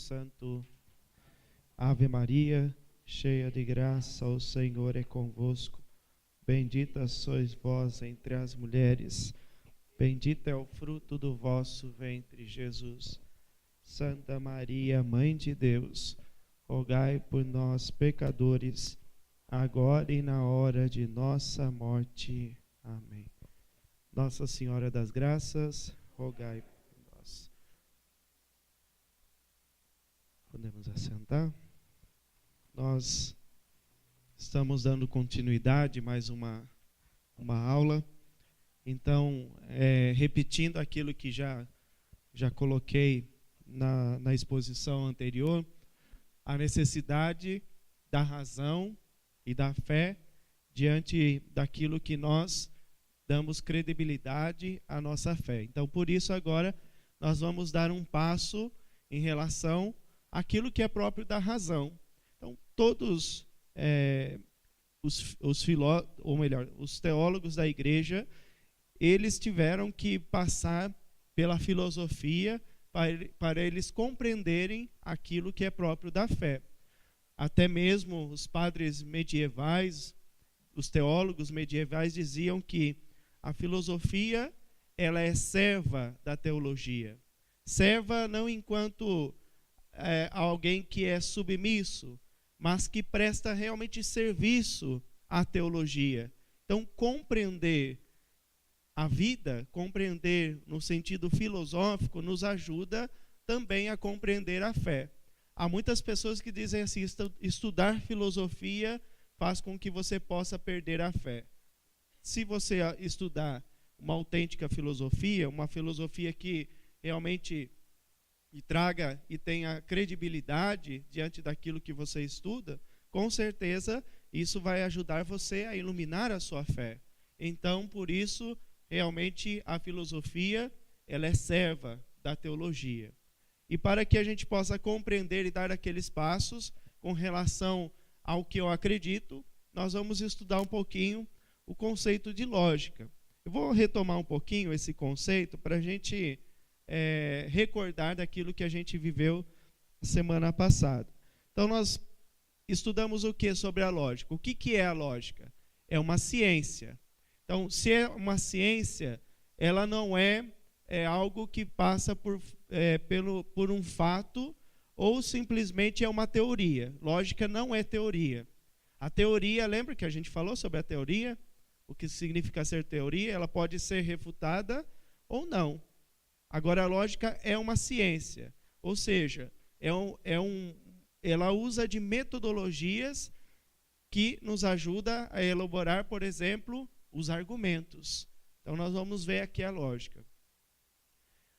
Santo. Ave Maria, cheia de graça, o Senhor é convosco. Bendita sois vós entre as mulheres. Bendito é o fruto do vosso ventre, Jesus. Santa Maria, Mãe de Deus, rogai por nós, pecadores, agora e na hora de nossa morte. Amém. Nossa Senhora das Graças, rogai por nós. Podemos assentar? Nós estamos dando continuidade, mais uma aula. Então, repetindo aquilo que já coloquei na exposição anterior, a necessidade da razão e da fé diante daquilo que nós damos credibilidade à nossa fé. Então, por isso, agora, nós vamos dar um passo em relação àquilo que é próprio da razão. Então, todos os teólogos da igreja, eles tiveram que passar pela filosofia para eles compreenderem aquilo que é próprio da fé. Até mesmo os padres medievais, os teólogos medievais diziam que a filosofia, ela é serva da teologia. Serva não enquanto alguém que é submisso, mas que presta realmente serviço à teologia. Então, compreender a vida, compreender no sentido filosófico, nos ajuda também a compreender a fé. Há muitas pessoas que dizem assim, estudar filosofia faz com que você possa perder a fé. Se você estudar uma autêntica filosofia, uma filosofia que realmente traga e tenha credibilidade diante daquilo que você estuda, com certeza isso vai ajudar você a iluminar a sua fé. Então, por isso, realmente a filosofia, ela é serva da teologia. E para que a gente possa compreender e dar aqueles passos com relação ao que eu acredito, nós vamos estudar um pouquinho o conceito de lógica. Eu vou retomar um pouquinho esse conceito para a gente recordar daquilo que a gente viveu semana passada. Então, nós estudamos o que sobre a lógica? O que é a lógica? É uma ciência. Então, se é uma ciência, ela não é algo que passa por um fato ou simplesmente é uma teoria. Lógica não é teoria. A teoria, lembra que a gente falou sobre a teoria? O que significa ser teoria? Ela pode ser refutada ou não. Agora, a lógica é uma ciência, ou seja, ela usa de metodologias que nos ajuda a elaborar, por exemplo, os argumentos. Então, nós vamos ver aqui a lógica.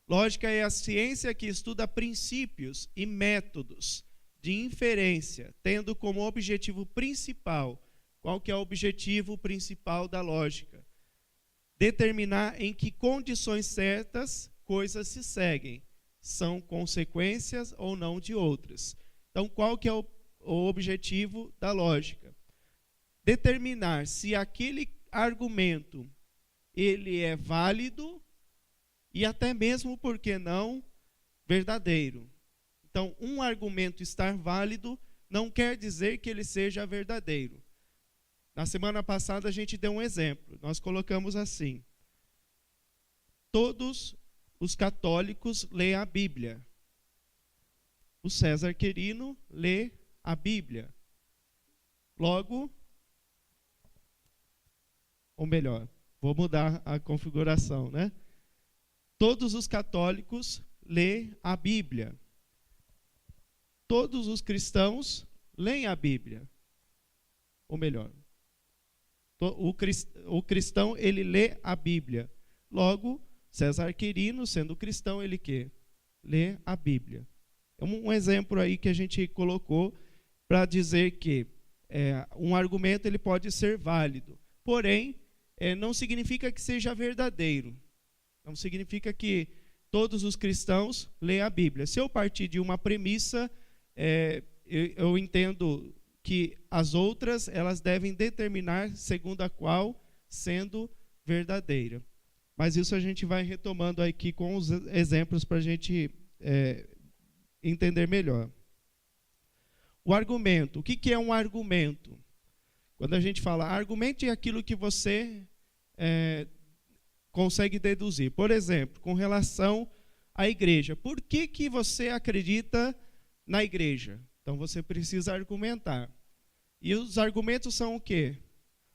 Lógica é a ciência que estuda princípios e métodos de inferência, tendo como objetivo principal, qual que é o objetivo principal da lógica? Determinar em que condições certas coisas se seguem, são consequências ou não de outras. Então, qual que é o objetivo da lógica? Determinar se aquele argumento ele é válido e até mesmo, por que não, verdadeiro. Então, um argumento estar válido não quer dizer que ele seja verdadeiro. Na semana passada a gente deu um exemplo. Nós colocamos assim: todos os católicos lêem a Bíblia. O César Querino lê a Bíblia. Logo, ou melhor, vou mudar a configuração, né? Todos os católicos lêem a Bíblia. Todos os cristãos leem a Bíblia. Ou melhor, o cristão, ele lê a Bíblia. Logo, César Querino, sendo cristão, ele quê? Lê a Bíblia. É um exemplo aí que a gente colocou para dizer que um argumento ele pode ser válido. Porém, não significa que seja verdadeiro. Não significa que todos os cristãos leem a Bíblia. Se eu partir de uma premissa, eu entendo que as outras elas devem determinar segundo a qual sendo verdadeira. Mas isso a gente vai retomando aqui com os exemplos para a gente entender melhor. O argumento. O que é um argumento? Quando a gente fala argumento, é aquilo que você consegue deduzir. Por exemplo, com relação à igreja. Por que você acredita na igreja? Então você precisa argumentar. E os argumentos são o quê?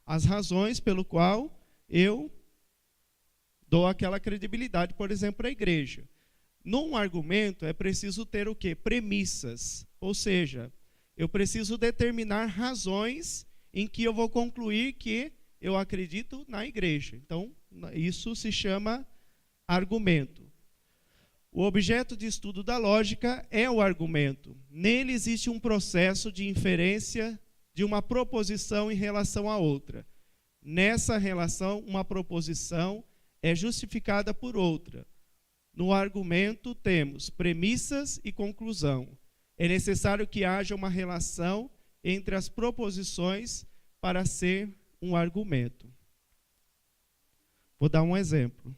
As razões pelo qual eu dou aquela credibilidade, por exemplo, à igreja. Num argumento é preciso ter o quê? Premissas. Ou seja, eu preciso determinar razões em que eu vou concluir que eu acredito na igreja. Então, isso se chama argumento. O objeto de estudo da lógica é o argumento. Nele existe um processo de inferência de uma proposição em relação à outra. Nessa relação, uma proposição é justificada por outra. No argumento, temos premissas e conclusão. É necessário que haja uma relação entre as proposições para ser um argumento. Vou dar um exemplo.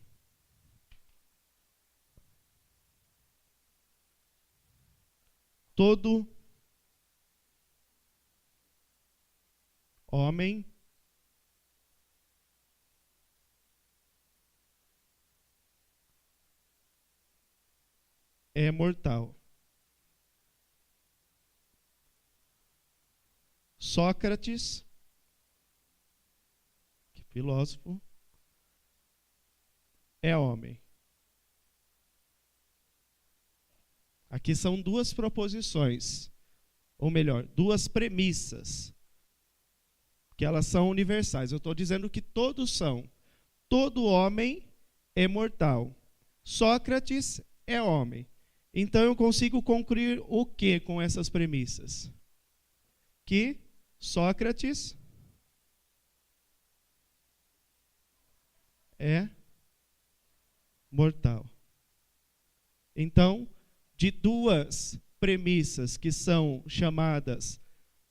Todo homem é mortal. Sócrates, que filósofo, é homem. Aqui são duas proposições, ou melhor, duas premissas, que elas são universais. Eu estou dizendo que todos são. Todo homem é mortal. Sócrates é homem. Então eu consigo concluir o que com essas premissas? Que Sócrates é mortal. Então, de duas premissas que são chamadas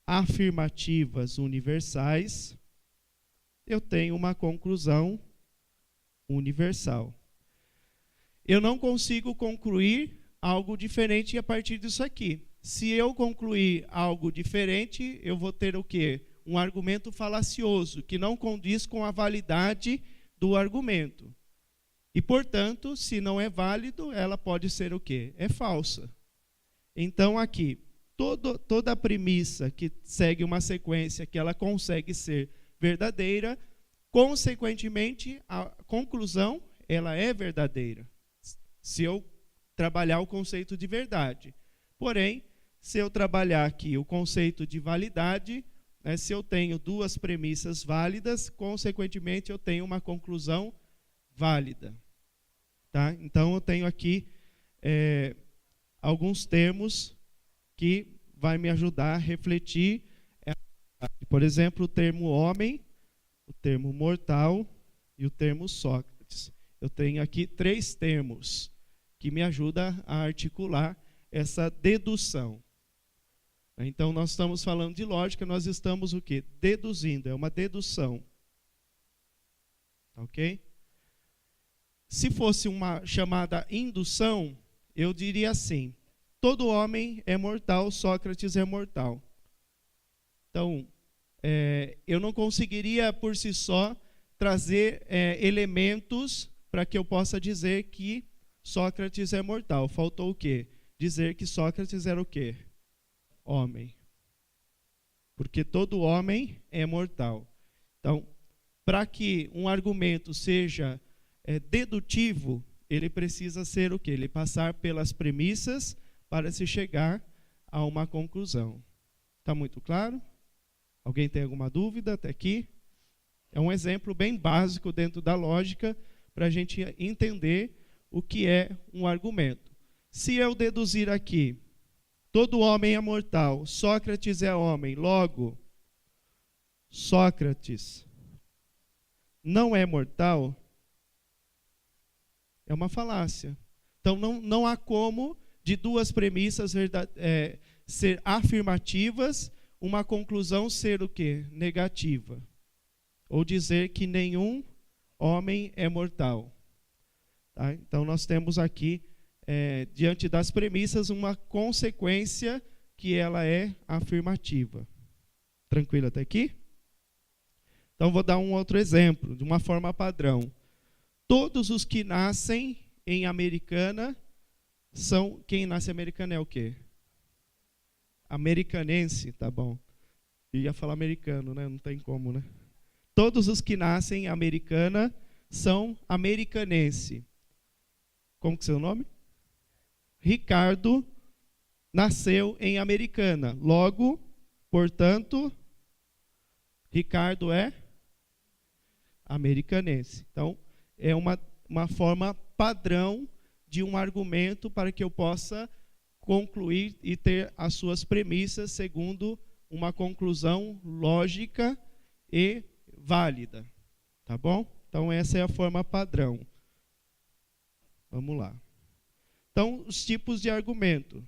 afirmativas universais, eu tenho uma conclusão universal. Eu não consigo concluir algo diferente a partir disso aqui. Se eu concluir algo diferente, eu vou ter o quê? Um argumento falacioso, que não condiz com a validade do argumento. E, portanto, se não é válido, ela pode ser o quê? É falsa. Então, aqui, toda premissa que segue uma sequência que ela consegue ser verdadeira, consequentemente, a conclusão, ela é verdadeira. Se eu trabalhar o conceito de verdade. Porém, se eu trabalhar aqui o conceito de validade, né, se eu tenho duas premissas válidas, consequentemente eu tenho uma conclusão válida. Tá? Então eu tenho aqui alguns termos que vai me ajudar a refletir. Por exemplo, o termo homem, o termo mortal e o termo Sócrates. Eu tenho aqui 3 termos que me ajudam a articular essa dedução. Então, nós estamos falando de lógica, nós estamos o quê? Deduzindo, é uma dedução. Ok? Se fosse uma chamada indução, eu diria assim: todo homem é mortal, Sócrates é mortal. Então, eu não conseguiria por si só trazer elementos para que eu possa dizer que Sócrates é mortal. Faltou o quê? Dizer que Sócrates era o quê? Homem. Porque todo homem é mortal. Então, para que um argumento seja dedutivo, ele precisa ser o quê? Ele passar pelas premissas para se chegar a uma conclusão. Está muito claro? Alguém tem alguma dúvida até aqui? É um exemplo bem básico dentro da lógica para a gente entender o que é um argumento. Se eu deduzir aqui, todo homem é mortal, Sócrates é homem, logo, Sócrates não é mortal, é uma falácia. Então, não há como, de duas premissas ser afirmativas, uma conclusão ser o quê? Negativa. Ou dizer que nenhum homem é mortal. Tá? Então, nós temos aqui diante das premissas, uma consequência que ela é afirmativa. Tranquilo até aqui? Então, vou dar um outro exemplo, de uma forma padrão. Todos os que nascem em Americana são... Quem nasce em Americana é o quê? Americanense, tá bom. Eu ia falar americano, né? Não tem como, né? Todos os que nascem em Americana são americanense. Como que é seu nome? Ricardo nasceu em Americana. Logo, portanto, Ricardo é americanense. Então, é uma forma padrão de um argumento para que eu possa concluir e ter as suas premissas segundo uma conclusão lógica e válida. Tá bom? Então, essa é a forma padrão. Vamos lá. Então, os tipos de argumento.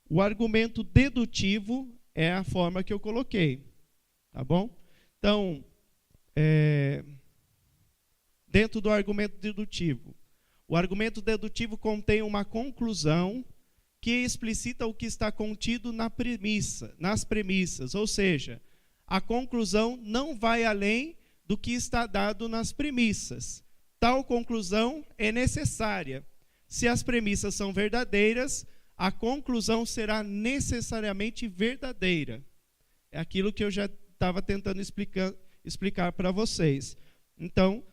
O argumento dedutivo é a forma que eu coloquei. Tá bom? Então, dentro do argumento dedutivo, o argumento dedutivo contém uma conclusão que explicita o que está contido nas premissas, ou seja, a conclusão não vai além do que está dado nas premissas. Tal conclusão é necessária. Se as premissas são verdadeiras, a conclusão será necessariamente verdadeira. É aquilo que eu já estava tentando explicar para vocês. Então,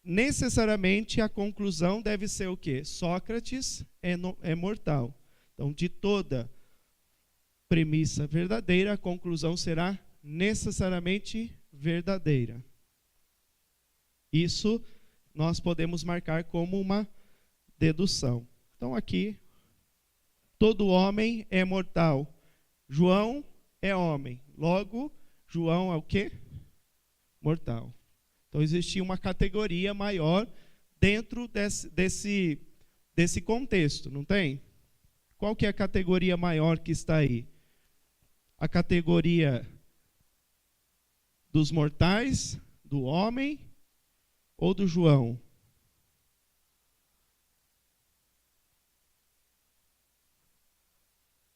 necessariamente a conclusão deve ser o quê? Sócrates é mortal. Então, de toda premissa verdadeira, a conclusão será necessariamente verdadeira. Isso nós podemos marcar como uma dedução. Então, aqui, todo homem é mortal. João é homem. Logo, João é o quê? Mortal. Então, existia uma categoria maior dentro desse contexto, não tem? Qual que é a categoria maior que está aí? A categoria dos mortais, do homem ou do João?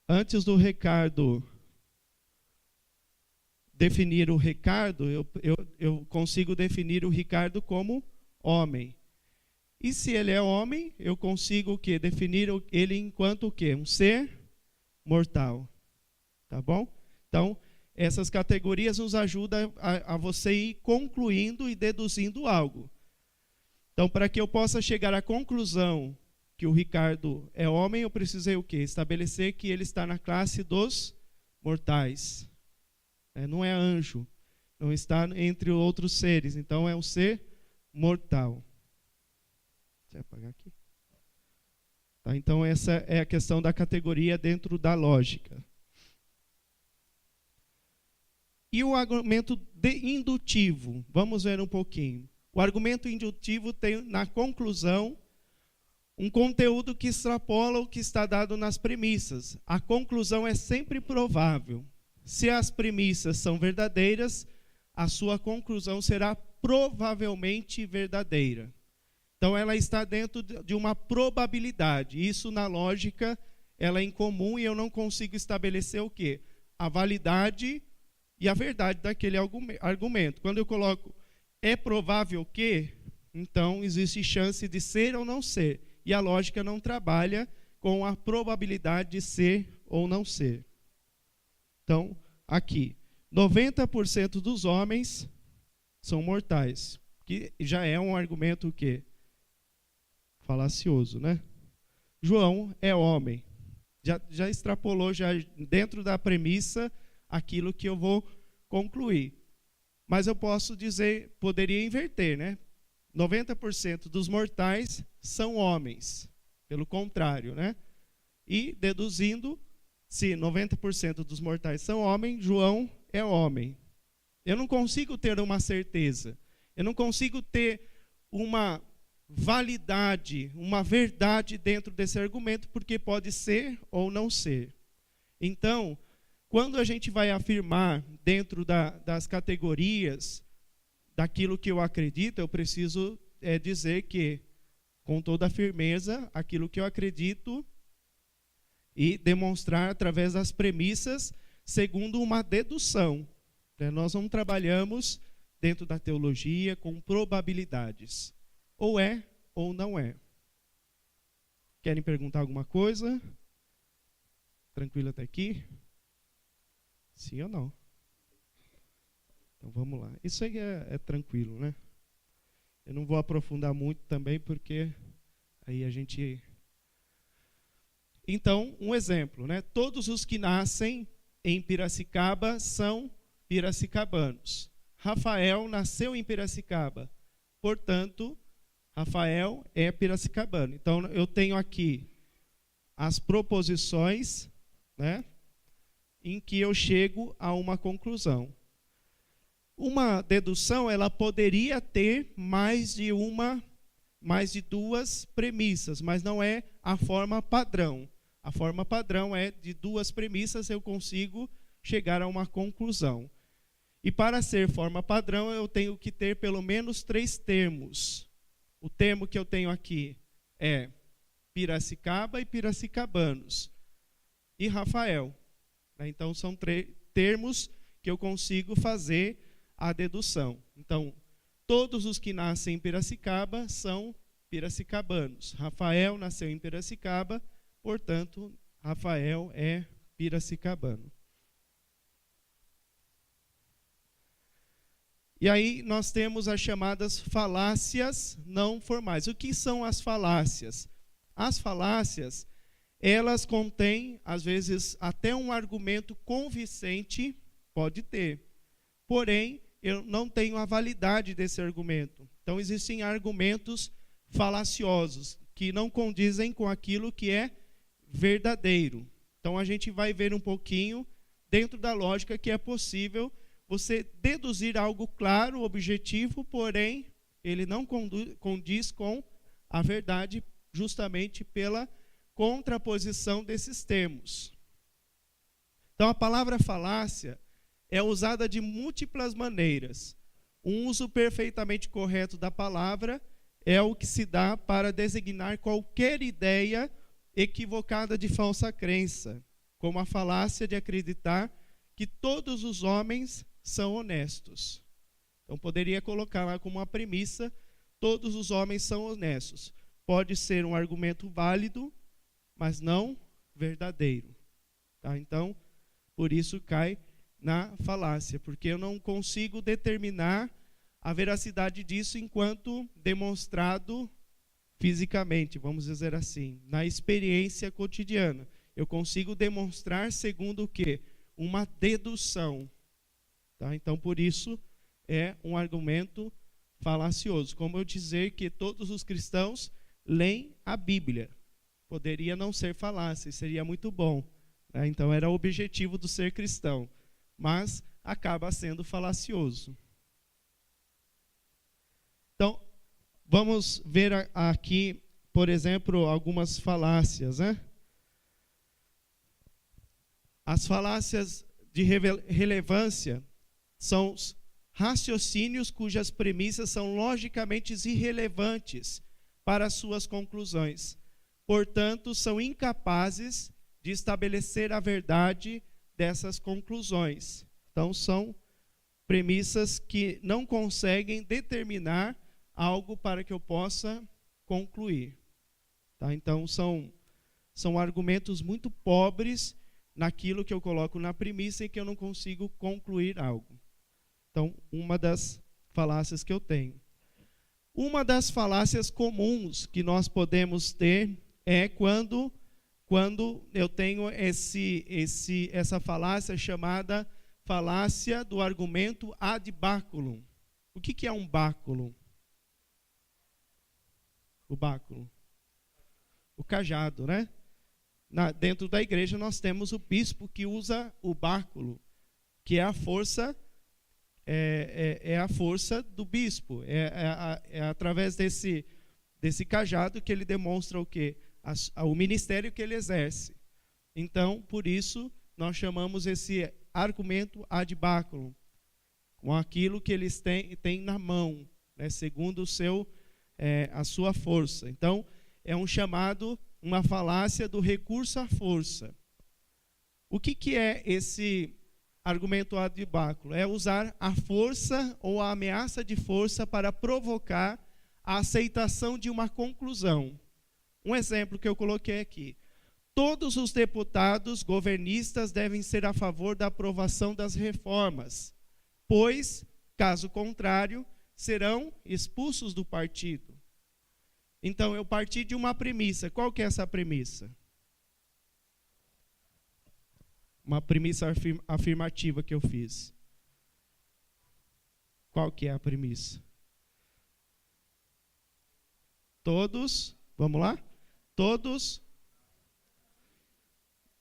Antes do Ricardo definir o Ricardo, eu consigo definir o Ricardo como homem. E se ele é homem, eu consigo o quê? Definir ele enquanto o quê? Um ser mortal. Tá bom? Então, essas categorias nos ajudam a você ir concluindo e deduzindo algo. Então, para que eu possa chegar à conclusão que o Ricardo é homem, eu precisei o quê? Estabelecer que ele está na classe dos mortais. Não é anjo, não está entre outros seres, então é um ser mortal. Deixa eu apagar aqui. Tá, então essa é a questão da categoria dentro da lógica. E o argumento indutivo, vamos ver um pouquinho. O argumento indutivo tem na conclusão um conteúdo que extrapola o que está dado nas premissas. A conclusão é sempre provável. Se as premissas são verdadeiras, a sua conclusão será provavelmente verdadeira. Então, ela está dentro de uma probabilidade. Isso, na lógica, ela é incomum e eu não consigo estabelecer o quê? A validade e a verdade daquele argumento. Quando eu coloco é provável que, então existe chance de ser ou não ser. E a lógica não trabalha com a probabilidade de ser ou não ser. Então, aqui, 90% dos homens são mortais, que já é um argumento o quê? Falacioso, né? João é homem. Já extrapolou já dentro da premissa aquilo que eu vou concluir. Mas eu posso dizer, poderia inverter, né? 90% dos mortais são homens, pelo contrário, né? E deduzindo, se 90% dos mortais são homens, João é homem. Eu não consigo ter uma certeza, eu não consigo ter uma validade, uma verdade dentro desse argumento, porque pode ser ou não ser. Então, quando a gente vai afirmar dentro das categorias daquilo que eu acredito, eu preciso dizer que com toda a firmeza aquilo que eu acredito e demonstrar através das premissas segundo uma dedução. Nós não trabalhamos dentro da teologia com probabilidades. Ou é ou não é. Querem perguntar alguma coisa? Tranquilo até aqui? Sim ou não? Então vamos lá. Isso aí é tranquilo, né? Eu não vou aprofundar muito também, porque aí a gente... Então, um exemplo, né? Todos os que nascem em Piracicaba são piracicabanos. Rafael nasceu em Piracicaba, portanto, Rafael é piracicabano. Então, eu tenho aqui as proposições, né, em que eu chego a uma conclusão. Uma dedução, ela poderia ter mais de duas premissas, mas não é a forma padrão. A forma padrão é de duas premissas eu consigo chegar a uma conclusão. E para ser forma padrão, eu tenho que ter pelo menos 3 termos. O termo que eu tenho aqui é Piracicaba e piracicabanos. E Rafael. Então, são 3 termos que eu consigo fazer a dedução. Então, todos os que nascem em Piracicaba são piracicabanos. Rafael nasceu em Piracicaba, portanto, Rafael é piracicabano. E aí nós temos as chamadas falácias não formais. O que são as falácias? As falácias, elas contêm, às vezes, até um argumento convincente, pode ter. Porém, eu não tenho a validade desse argumento. Então, existem argumentos falaciosos, que não condizem com aquilo que é verdadeiro. Então, a gente vai ver um pouquinho, dentro da lógica, que é possível você deduzir algo claro, objetivo, porém, ele não condiz com a verdade, justamente pela contraposição desses termos. Então, a palavra falácia é usada de múltiplas maneiras. Um uso perfeitamente correto da palavra é o que se dá para designar qualquer ideia equivocada de falsa crença, como a falácia de acreditar que todos os homens são honestos. Então, poderia colocar lá como uma premissa, todos os homens são honestos. Pode ser um argumento válido, mas não verdadeiro. Tá? Então, por isso cai na falácia, porque eu não consigo determinar a veracidade disso enquanto demonstrado fisicamente, vamos dizer assim, na experiência cotidiana. Eu consigo demonstrar segundo o quê? Uma dedução. Tá? Então, por isso, é um argumento falacioso. Como eu dizer que todos os cristãos leem a Bíblia. Poderia não ser falácia, seria muito bom. Né? Então, era o objetivo do ser cristão. Mas acaba sendo falacioso. Então, vamos ver aqui, por exemplo, algumas falácias, né? As falácias de relevância são raciocínios cujas premissas são logicamente irrelevantes para as suas conclusões. Portanto, são incapazes de estabelecer a verdade dessas conclusões. Então, são premissas que não conseguem determinar algo para que eu possa concluir. Tá? Então, são argumentos muito pobres naquilo que eu coloco na premissa e que eu não consigo concluir algo. Então, uma das falácias que eu tenho. Uma das falácias comuns que nós podemos ter é quando eu tenho essa falácia chamada falácia do argumento ad báculum. O que é um báculo? O báculo. O cajado, né? Dentro da igreja nós temos o bispo que usa o báculo, que é a força, a força do bispo. É através desse cajado que ele demonstra o quê? O ministério que ele exerce. Então, por isso, nós chamamos esse argumento ad báculum, com aquilo que eles têm na mão, né, segundo o seu a sua força. Então, é um chamado, uma falácia do recurso à força. O que é esse argumento ad báculo? É usar a força ou a ameaça de força para provocar a aceitação de uma conclusão. Um exemplo que eu coloquei aqui. Todos os deputados governistas devem ser a favor da aprovação das reformas, pois, caso contrário, serão expulsos do partido. Então, eu parti de uma premissa. Qual que é essa premissa? Uma premissa afirmativa que eu fiz. Qual que é a premissa? Todos, vamos lá? Todos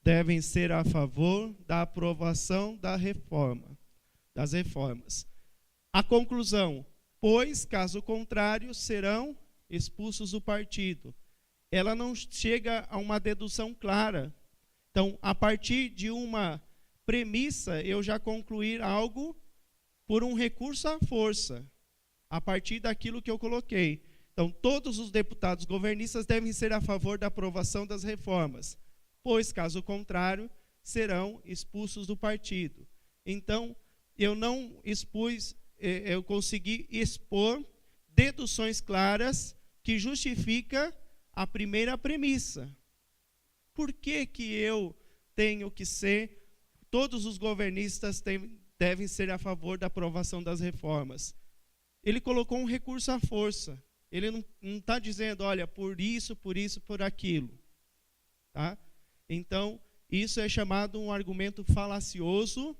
devem ser a favor da aprovação das reformas. A conclusão, pois, caso contrário, serão expulsos do partido. Ela não chega a uma dedução clara. Então, a partir de uma premissa, eu já concluir algo por um recurso à força, a partir daquilo que eu coloquei. Então, todos os deputados governistas devem ser a favor da aprovação das reformas, pois, caso contrário, serão expulsos do partido. Então, eu não expus, eu consegui expor deduções claras que justificam a primeira premissa. Por que eu tenho que ser, todos os governistas devem ser a favor da aprovação das reformas? Ele colocou um recurso à força. Ele não está dizendo, olha, por isso, por aquilo. Tá? Então, isso é chamado um argumento falacioso,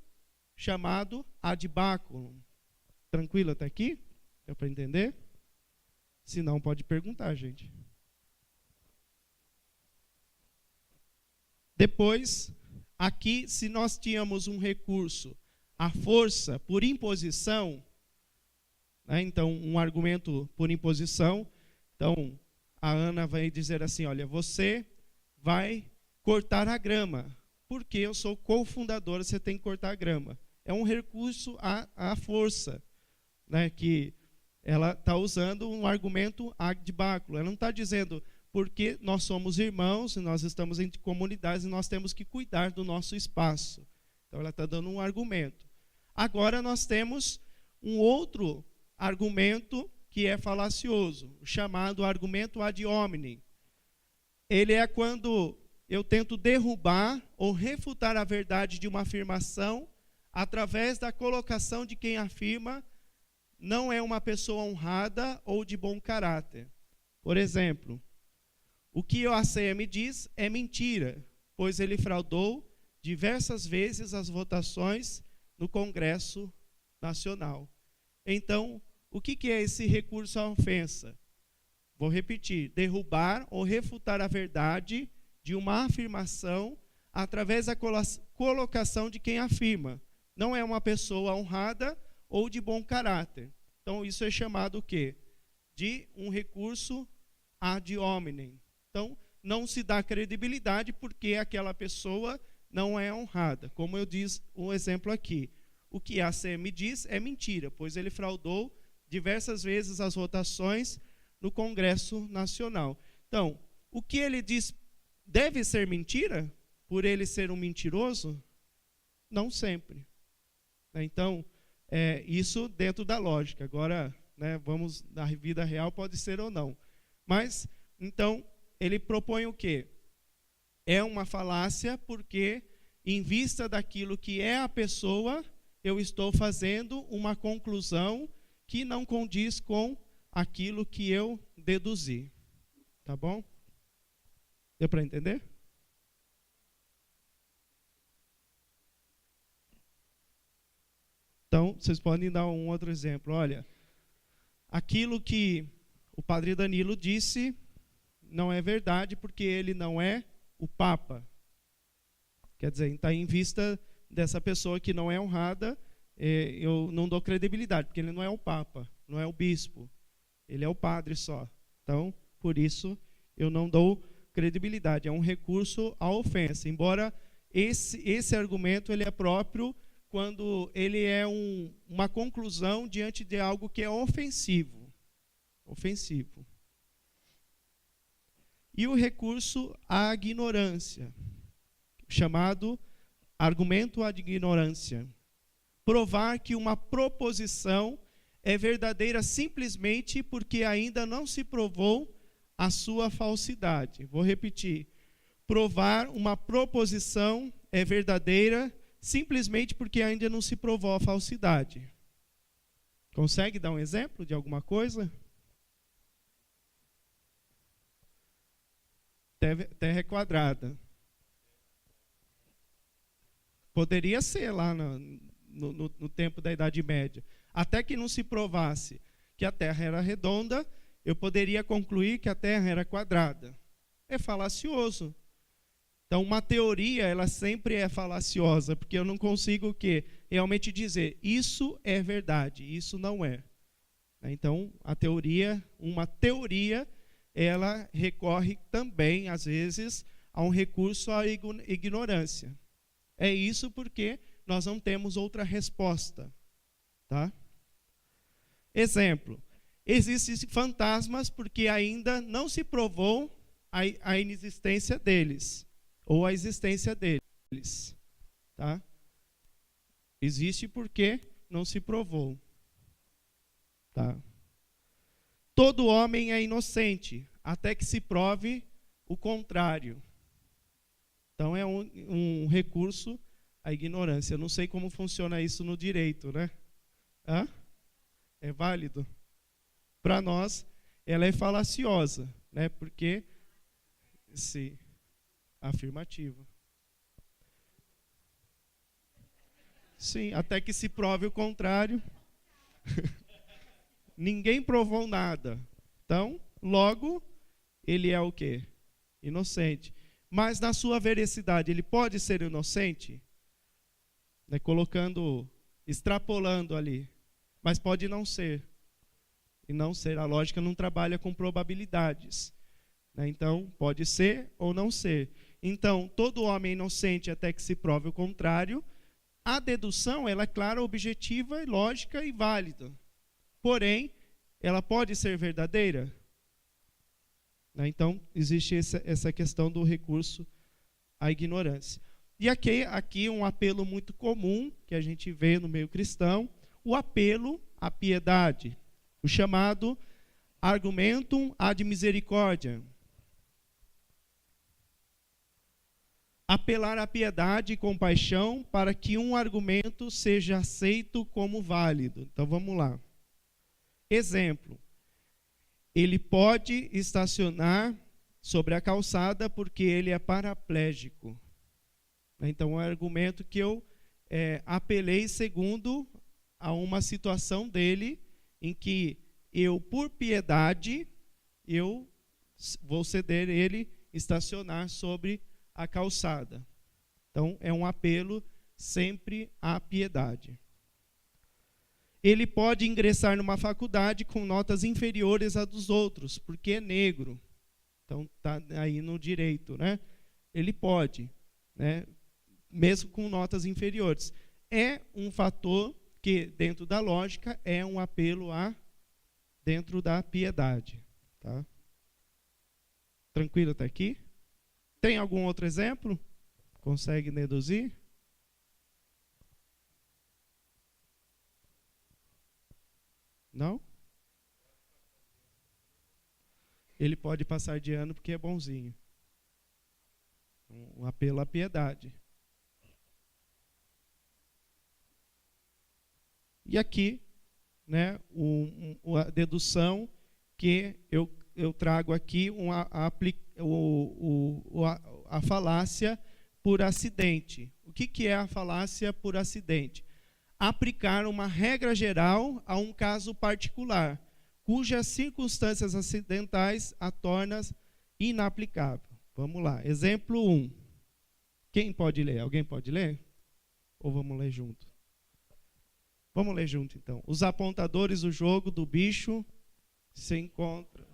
chamado ad báculum. Tranquilo até aqui? Deu para entender? Se não, pode perguntar, gente. Depois, aqui, se nós tínhamos um recurso à força por imposição, né, então, um argumento por imposição, então, a Ana vai dizer assim, olha, você vai cortar a grama, porque eu sou cofundadora, você tem que cortar a grama. É um recurso à força, né, que ela está usando um argumento ad báculo. Ela não está dizendo, porque nós somos irmãos, nós estamos em comunidades e nós temos que cuidar do nosso espaço. Então, ela está dando um argumento. Agora, nós temos um outro argumento que é falacioso, chamado argumento ad hominem. Ele é quando eu tento derrubar ou refutar a verdade de uma afirmação através da colocação de quem afirma não é uma pessoa honrada ou de bom caráter. Por exemplo, o que o ACM diz é mentira, pois ele fraudou diversas vezes as votações no Congresso Nacional. Então, o que é esse recurso à ofensa? Vou repetir, derrubar ou refutar a verdade de uma afirmação através da colocação de quem afirma. Não é uma pessoa honrada ou de bom caráter. Então, isso é chamado o quê? De um recurso ad hominem. Então, não se dá credibilidade porque aquela pessoa não é honrada. Como eu disse um exemplo aqui. O que a ACM diz é mentira, pois ele fraudou diversas vezes as votações no Congresso Nacional. Então, o que ele diz deve ser mentira? Por ele ser um mentiroso? Não sempre. Então, isso dentro da lógica. Agora, né, vamos na vida real, pode ser ou não. Mas, então, ele propõe o quê? É uma falácia porque, em vista daquilo que é a pessoa, eu estou fazendo uma conclusão que não condiz com aquilo que eu deduzi. Tá bom? Deu para entender? Então, vocês podem dar um outro exemplo. Olha, aquilo que o padre Danilo disse não é verdade porque ele não é o Papa. Quer dizer, está em vista dessa pessoa que não é honrada, eu não dou credibilidade, porque ele não é o Papa, não é o bispo, ele é o padre só. Então, por isso, eu não dou credibilidade. É um recurso à ofensa, embora esse argumento ele é próprio quando ele é uma conclusão diante de algo que é ofensivo. ofensivo. E o recurso à ignorância, chamado argumento ad ignorância. Provar que uma proposição é verdadeira simplesmente porque ainda não se provou a sua falsidade. Vou repetir. Provar uma proposição é verdadeira simplesmente porque ainda não se provou a falsidade. Consegue dar um exemplo de alguma coisa? Terra quadrada. Poderia ser lá no tempo da Idade Média. Até que não se provasse que a Terra era redonda, eu poderia concluir que a Terra era quadrada. É falacioso. Então, uma teoria, ela sempre é falaciosa, porque eu não consigo o quê? Realmente dizer, isso é verdade, isso não é. Então, uma teoria, ela recorre também, às vezes, a um recurso à ignorância. É isso porque nós não temos outra resposta. Tá? Exemplo, existem fantasmas porque ainda não se provou a inexistência deles, ou a existência deles. Tá? Existe porque não se provou. Tá? Todo homem é inocente, até que se prove o contrário. Então, é um recurso à ignorância. Eu não sei como funciona isso no direito, né? Hã? É válido? Para nós, ela é falaciosa, né? Porque, sim, afirmativa. Sim, até que se prove o contrário. Ninguém provou nada. Então, logo, ele é o quê? Inocente. Mas na sua veracidade, ele pode ser inocente? Né, extrapolando ali. Mas pode não ser. E não ser. A lógica não trabalha com probabilidades. Né, então, pode ser ou não ser. Então, todo homem é inocente até que se prove o contrário. A dedução, ela é clara, objetiva, lógica e válida. Porém, ela pode ser verdadeira? Então, existe essa questão do recurso à ignorância. E aqui um apelo muito comum, que a gente vê no meio cristão, o apelo à piedade, o chamado argumentum ad misericordia. Apelar à piedade e compaixão para que um argumento seja aceito como válido. Então, vamos lá. Exemplo, ele pode estacionar sobre a calçada porque ele é paraplégico. Então, é um argumento que eu apelei segundo a uma situação dele em que eu, por piedade, eu vou ceder ele estacionar sobre a calçada. Então, é um apelo sempre à piedade. Ele pode ingressar numa faculdade com notas inferiores à dos outros, porque é negro. Então, está aí no direito, né? Ele pode, né? Mesmo com notas inferiores. É um fator que, dentro da lógica, é um apelo dentro da piedade. Tá? Tranquilo até aqui? Tem algum outro exemplo? Consegue deduzir? Não? Ele pode passar de ano porque é bonzinho. Um apelo à piedade. E aqui, né, a dedução que eu trago aqui, a falácia por acidente. O que é a falácia por acidente? Aplicar uma regra geral a um caso particular, cujas circunstâncias acidentais a tornam inaplicável. Vamos lá. Exemplo 1. Quem pode ler? Alguém pode ler? Ou vamos ler junto? Vamos ler junto, então. Os apontadores do jogo do bicho se encontram.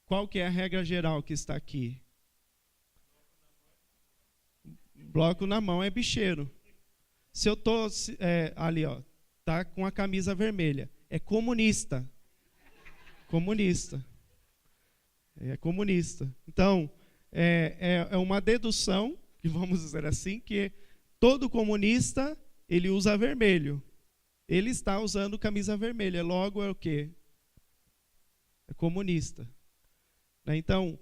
Qual que é a regra geral que está aqui? Bloco na mão é bicheiro. Se eu estou ali, ó, tá com a camisa vermelha, é comunista. Comunista. É comunista. Então, é uma dedução, que vamos dizer assim, que todo comunista, ele usa vermelho. Ele está usando camisa vermelha. Logo é o quê? É comunista. Então,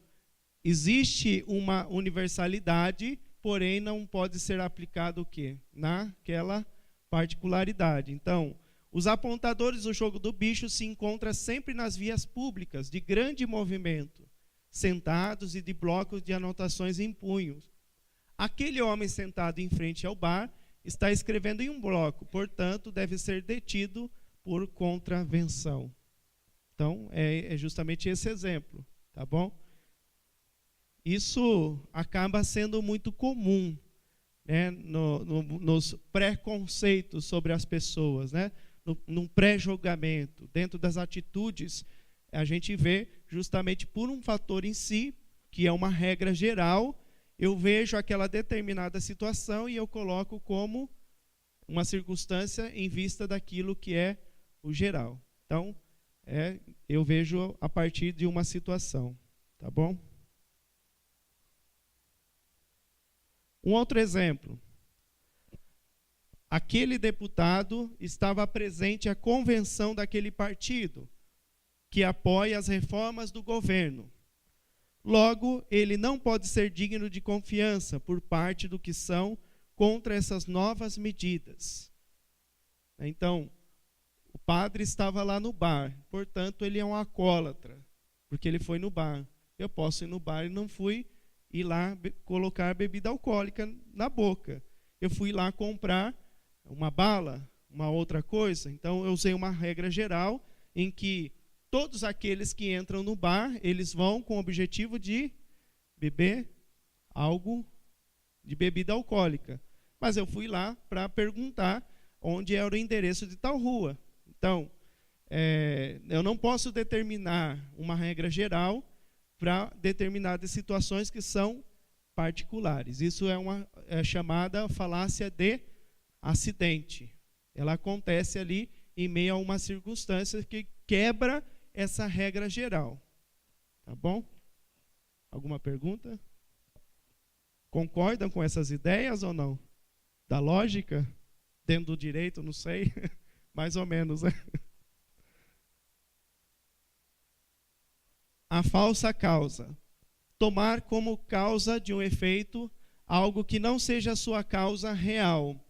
existe uma universalidade, porém não pode ser aplicado o quê? Naquela particularidade. Então, os apontadores do jogo do bicho se encontram sempre nas vias públicas, de grande movimento, sentados e de blocos de anotações em punhos. Aquele homem sentado em frente ao bar está escrevendo em um bloco, portanto, deve ser detido por contravenção. Então, é justamente esse exemplo, tá bom? Isso acaba sendo muito comum, né, nos preconceitos sobre as pessoas, né? Num pré-julgamento, dentro das atitudes, a gente vê justamente por um fator em si, que é uma regra geral, eu vejo aquela determinada situação e eu coloco como uma circunstância em vista daquilo que é o geral. Então, eu vejo a partir de uma situação, tá bom? Um outro exemplo. Aquele deputado estava presente à convenção daquele partido que apoia as reformas do governo. Logo, ele não pode ser digno de confiança por parte do que são contra essas novas medidas. Então, o padre estava lá no bar, portanto, ele é um alcoólatra, porque ele foi no bar. Eu posso ir no bar e não fui ir lá colocar bebida alcoólica na boca. Eu fui lá comprar uma bala, uma outra coisa. Então, eu usei uma regra geral em que todos aqueles que entram no bar, eles vão com o objetivo de beber algo de bebida alcoólica. Mas eu fui lá para perguntar onde era o endereço de tal rua. Então, eu não posso determinar uma regra geral para determinadas situações que são particulares. Isso é chamada falácia de acidente. Ela acontece ali em meio a uma circunstância que quebra essa regra geral. Tá bom? Alguma pergunta? Concordam com essas ideias ou não? Da lógica? Dentro do direito, não sei. Mais ou menos, né? A falsa causa. Tomar como causa de um efeito algo que não seja a sua causa real.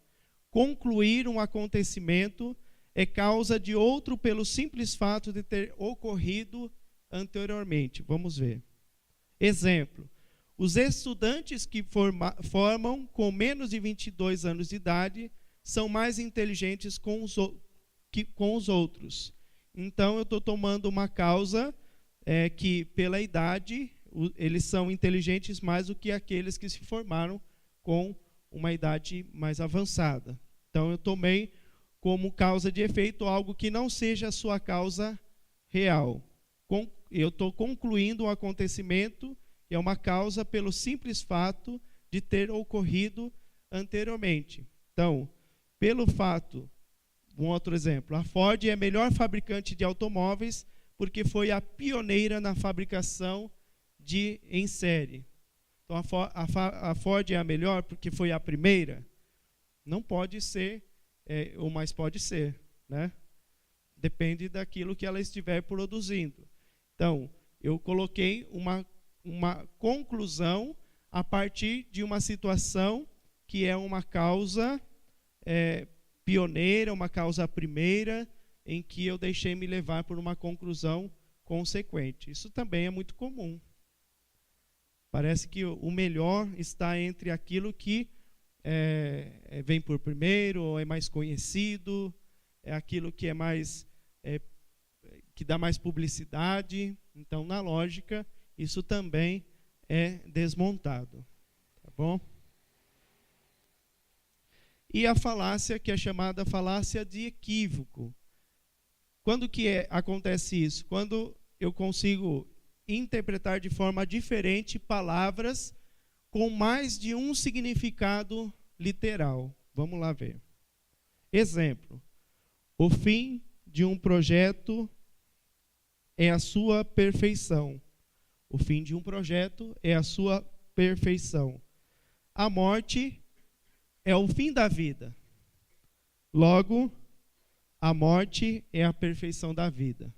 Concluir um acontecimento é causa de outro pelo simples fato de ter ocorrido anteriormente. Vamos ver. Exemplo. Os estudantes que formam com menos de 22 anos de idade são mais inteligentes que com os outros. Então, eu estou tomando uma causa que, pela idade, eles são inteligentes mais do que aqueles que se formaram com uma idade mais avançada. Então, eu tomei como causa de efeito algo que não seja a sua causa real. Eu estou concluindo um acontecimento que é uma causa pelo simples fato de ter ocorrido anteriormente. Então, pelo fato, um outro exemplo, a Ford é a melhor fabricante de automóveis porque foi a pioneira na fabricação em série. Então, a Ford é a melhor porque foi a primeira? Não pode ser, ou mais pode ser, né? Depende daquilo que ela estiver produzindo. Então, eu coloquei uma conclusão a partir de uma situação que é uma causa pioneira, uma causa primeira, em que eu deixei me levar por uma conclusão consequente. Isso também é muito comum. Parece que o melhor está entre aquilo que vem por primeiro, ou é mais conhecido, é aquilo que é mais que dá mais publicidade. Então, na lógica, isso também é desmontado. Tá bom? E a falácia, que é chamada falácia de equívoco. Quando que acontece isso? Quando eu consigo interpretar de forma diferente palavras com mais de um significado literal. Vamos lá ver. Exemplo: o fim de um projeto é a sua perfeição. O fim de um projeto é a sua perfeição. A morte é o fim da vida. Logo, a morte é a perfeição da vida.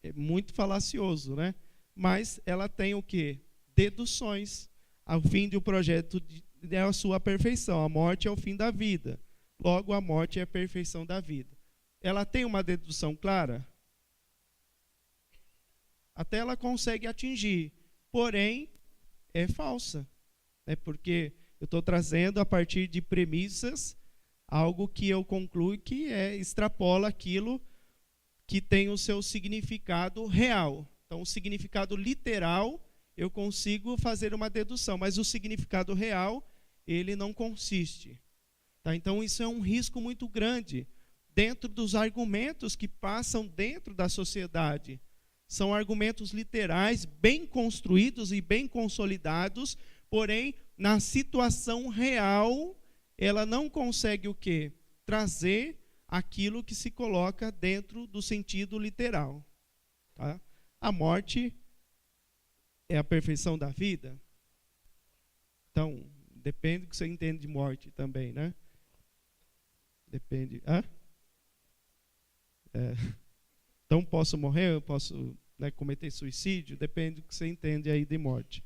É muito falacioso, né? Mas ela tem o quê? Deduções. O fim de um projeto é a sua perfeição. A morte é o fim da vida. Logo, a morte é a perfeição da vida. Ela tem uma dedução clara? Até ela consegue atingir, porém, é falsa. Porque eu estou trazendo a partir de premissas algo que eu concluo que extrapola aquilo que tem o seu significado real. Então, o significado literal, eu consigo fazer uma dedução, mas o significado real, ele não consiste. Tá? Então, isso é um risco muito grande dentro dos argumentos que passam dentro da sociedade. São argumentos literais, bem construídos e bem consolidados, porém, na situação real, ela não consegue o quê? Trazer aquilo que se coloca dentro do sentido literal. Tá? A morte é a perfeição da vida? Então, depende do que você entende de morte também, né? Depende. Então, posso morrer? Eu posso, né, cometer suicídio? Depende do que você entende aí de morte.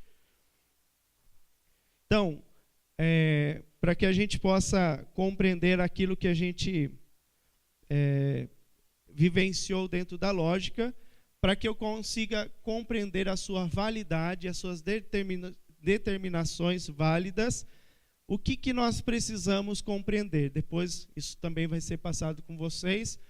Então, para que a gente possa compreender aquilo que a gente vivenciou dentro da lógica, para que eu consiga compreender a sua validade, as suas determinações válidas, o que nós precisamos compreender. Depois, isso também vai ser passado com vocês.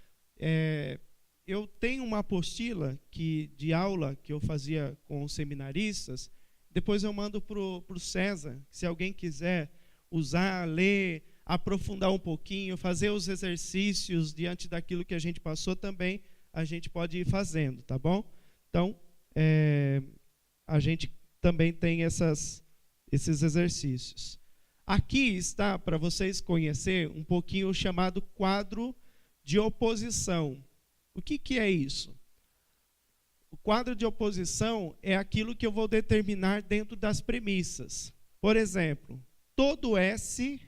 Eu tenho uma apostila de aula que eu fazia com os seminaristas, depois eu mando para o César, se alguém quiser usar, ler, aprofundar um pouquinho, fazer os exercícios diante daquilo que a gente passou também, a gente pode ir fazendo, tá bom? Então, a gente também tem esses exercícios. Aqui está, para vocês conhecerem, um pouquinho o chamado quadro de oposição. O que é isso? O quadro de oposição é aquilo que eu vou determinar dentro das premissas. Por exemplo, todo S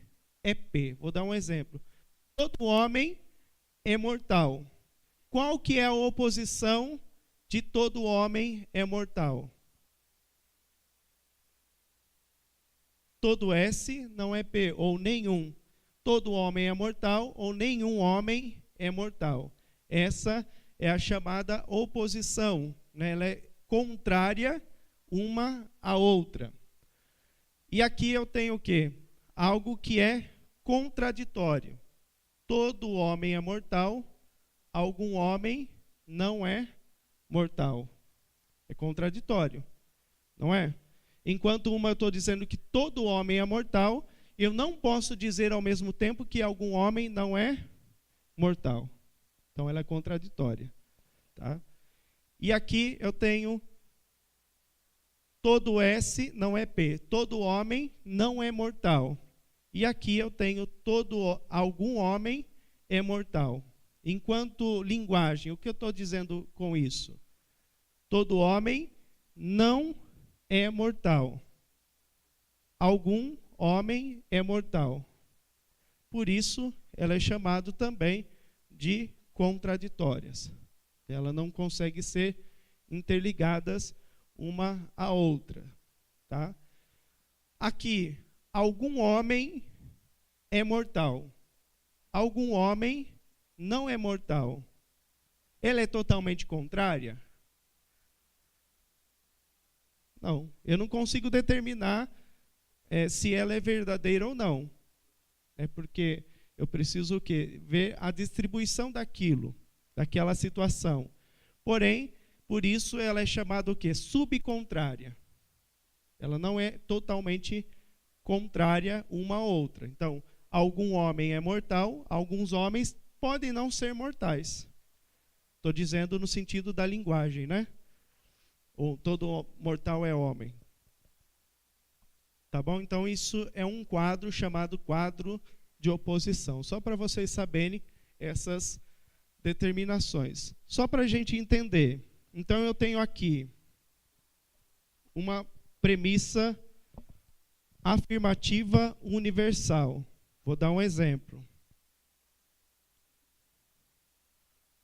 é P. Vou dar um exemplo. Todo homem é mortal. Qual que é a oposição de todo homem é mortal? Todo S não é P, ou nenhum. Todo homem é mortal, ou nenhum homem é mortal. Essa é a chamada oposição, né? Ela é contrária uma à outra. E aqui eu tenho o quê? Algo que é contraditório. Todo homem é mortal, algum homem não é mortal. É contraditório, não é? Enquanto eu estou dizendo que todo homem é mortal, eu não posso dizer ao mesmo tempo que algum homem não é mortal. Então, ela é contraditória. Tá? E aqui eu tenho todo S não é P. Todo homem não é mortal. E aqui eu tenho algum homem é mortal. Enquanto linguagem, o que eu estou dizendo com isso? Todo homem não é mortal. Algum homem é mortal. Por isso, ela é chamada também de contraditórias. Ela não consegue ser interligadas uma à outra. Tá? Aqui, algum homem é mortal. Algum homem não é mortal. Ela é totalmente contrária? Não, eu não consigo determinar se ela é verdadeira ou não. É porque eu preciso o quê? Ver a distribuição daquela situação. Porém, por isso ela é chamada o quê? Subcontrária. Ela não é totalmente contrária uma à outra. Então, algum homem é mortal, alguns homens podem não ser mortais. Estou dizendo no sentido da linguagem, né? Ou todo mortal é homem. Tá bom? Então, isso é um quadro chamado quadro de oposição. Só para vocês saberem essas determinações. Só para a gente entender. Então, eu tenho aqui uma premissa afirmativa universal. Vou dar um exemplo.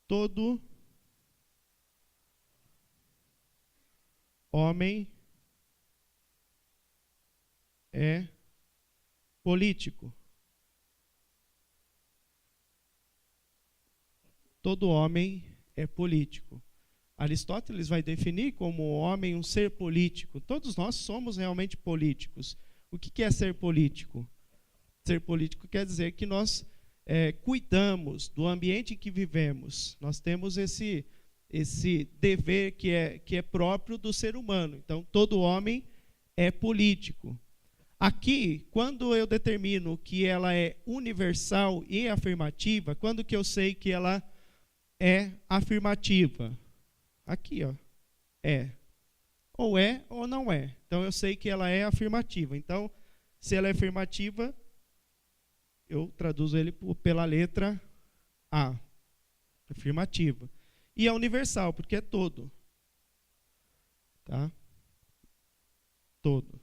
Todo homem é político. Todo homem é político. Aristóteles vai definir como o homem um ser político. Todos nós somos realmente políticos. O que é ser político? Ser político quer dizer que nós cuidamos do ambiente em que vivemos. Nós temos esse dever que é próprio do ser humano. Então, todo homem é político. Aqui, quando eu determino que ela é universal e afirmativa, quando que eu sei que ela é afirmativa? Aqui, ó, é. Ou não é. Então, eu sei que ela é afirmativa. Então, se ela é afirmativa, eu traduzo ele pela letra A. Afirmativa. E é universal, porque é todo. Tá? Todo.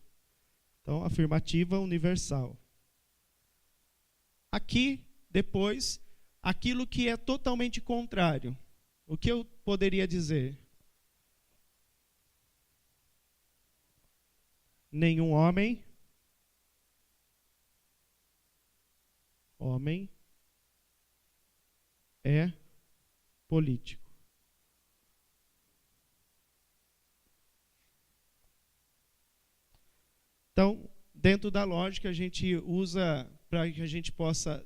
Então, afirmativa universal. Aqui, depois, aquilo que é totalmente contrário. O que eu poderia dizer? Nenhum homem é político. Então, dentro da lógica, a gente usa para que a gente possa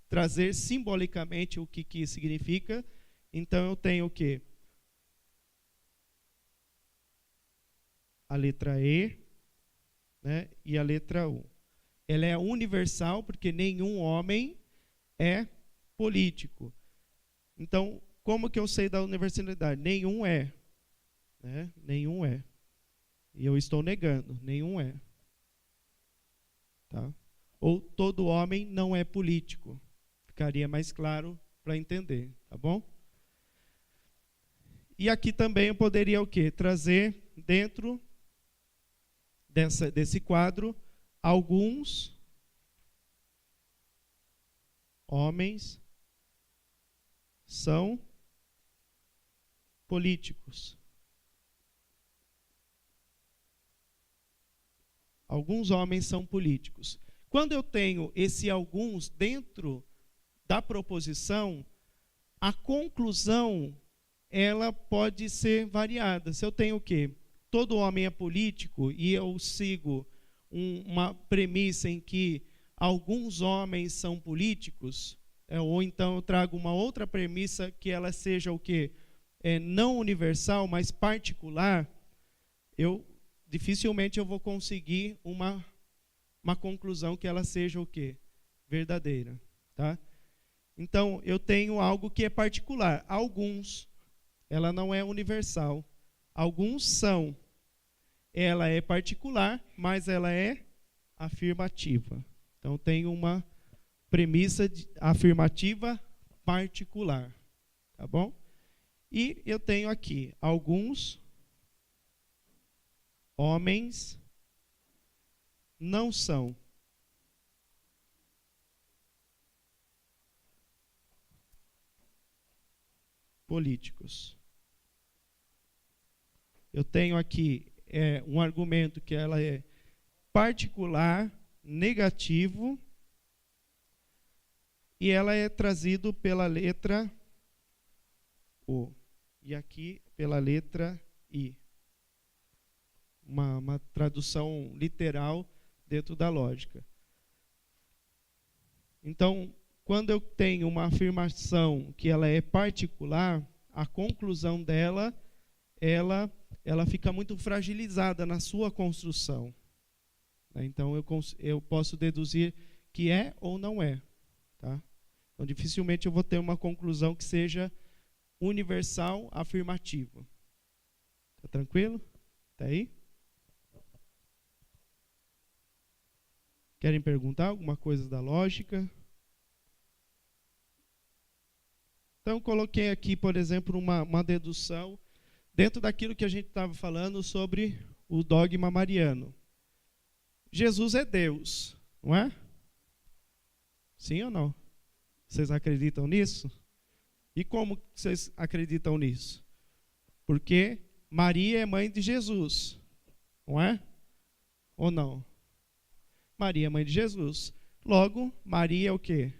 trazer simbolicamente o que significa. Então, eu tenho o quê? A letra E, né, e a letra U. Ela é universal porque nenhum homem é político. Então, como que eu sei da universalidade? Nenhum é. Né? Nenhum é. E eu estou negando, nenhum é. Tá? Ou todo homem não é político. Ficaria mais claro para entender, tá bom? E aqui também eu poderia o quê? Trazer dentro desse quadro alguns homens são políticos. Alguns homens são políticos. Quando eu tenho esse alguns dentro da proposição, a conclusão ela pode ser variada. Se eu tenho o quê? Todo homem é político e eu sigo uma premissa em que alguns homens são políticos, ou então eu trago uma outra premissa que ela seja o quê? Não universal, mas particular, dificilmente eu vou conseguir uma conclusão que ela seja o quê? Verdadeira. Tá? Então, eu tenho algo que é particular. Alguns, ela não é universal. Alguns são. Ela é particular, mas ela é afirmativa. Então, tem uma premissa afirmativa particular. Tá bom? E eu tenho aqui alguns homens não são políticos. Eu tenho aqui um argumento que ela é particular, negativo, e ela é trazido pela letra O. E aqui pela letra I. Uma tradução literal dentro da lógica. Então, quando eu tenho uma afirmação que ela é particular, a conclusão dela, ela fica muito fragilizada na sua construção. Então, eu posso deduzir que é ou não é. Tá? Então, dificilmente eu vou ter uma conclusão que seja universal afirmativa. Tá tranquilo? Tá aí? Querem perguntar alguma coisa da lógica? Então, coloquei aqui, por exemplo, uma dedução dentro daquilo que a gente estava falando sobre o dogma mariano. Jesus é Deus, não é? Sim ou não? Vocês acreditam nisso? E como vocês acreditam nisso? Porque Maria é mãe de Jesus, não é? Ou não? Maria é mãe de Jesus. Logo, Maria é o quê?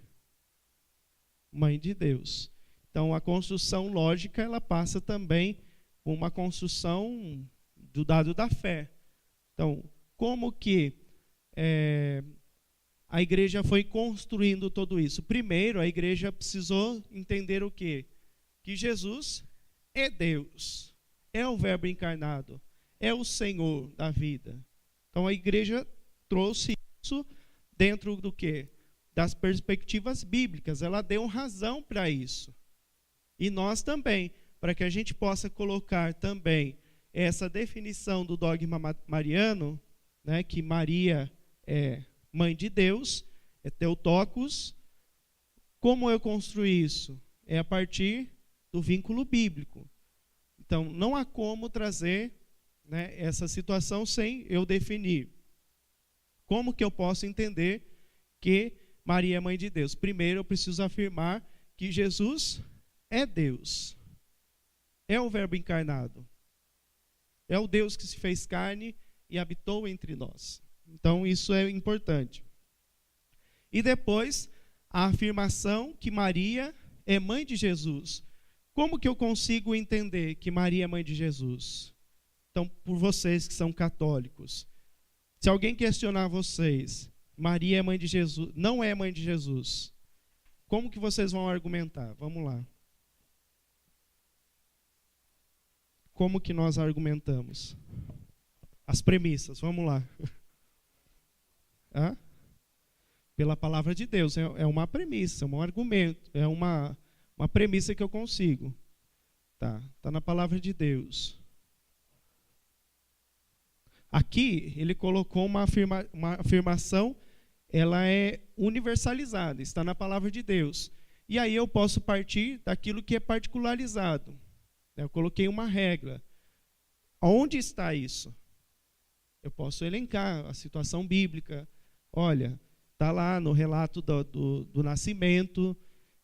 Mãe de Deus. Então, a construção lógica, ela passa também por uma construção do dado da fé. Então, como que a igreja foi construindo tudo isso? Primeiro, a igreja precisou entender o quê? Que Jesus é Deus, é o Verbo encarnado, é o Senhor da vida. Então, a igreja trouxe isso dentro do quê? Das perspectivas bíblicas. Ela deu razão para isso. E nós também, para que a gente possa colocar também essa definição do dogma mariano, né, que Maria é mãe de Deus, é Theotokos. Como eu construí isso? É a partir do vínculo bíblico. Então, não há como trazer, né, essa situação sem eu definir. Como que eu posso entender que Maria é mãe de Deus? Primeiro, eu preciso afirmar que Jesus é Deus. É o Verbo encarnado. É o Deus que se fez carne e habitou entre nós. Então, isso é importante. E depois, a afirmação que Maria é mãe de Jesus. Como que eu consigo entender que Maria é mãe de Jesus? Então, por vocês que são católicos, se alguém questionar vocês, Maria é mãe de Jesus, não é mãe de Jesus, como que vocês vão argumentar? Vamos lá. Como que nós argumentamos? As premissas, vamos lá. Hã? Pela palavra de Deus, é uma premissa, é um argumento, é uma premissa que eu consigo. Tá na palavra de Deus. Aqui, ele colocou uma afirmação, ela é universalizada, está na palavra de Deus. E aí eu posso partir daquilo que é particularizado. Eu coloquei uma regra. Onde está isso? Eu posso elencar a situação bíblica. Olha, está lá no relato do nascimento,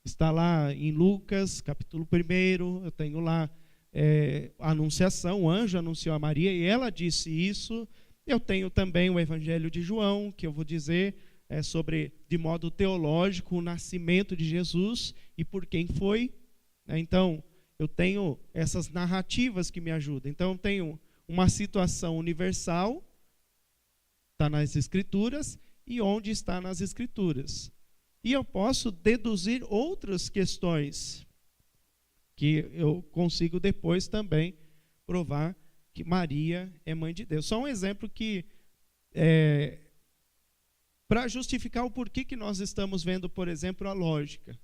está lá em Lucas, capítulo 1, eu tenho lá a anunciação, o anjo anunciou a Maria e ela disse isso. Eu tenho também o Evangelho de João, que eu vou dizer sobre, de modo teológico, o nascimento de Jesus e por quem foi. Então, eu tenho essas narrativas que me ajudam. Então, eu tenho uma situação universal, está nas Escrituras, e onde está nas Escrituras. E eu posso deduzir outras questões que eu consigo depois também provar que Maria é mãe de Deus. Só um exemplo que, para justificar o porquê que nós estamos vendo, por exemplo, a lógica.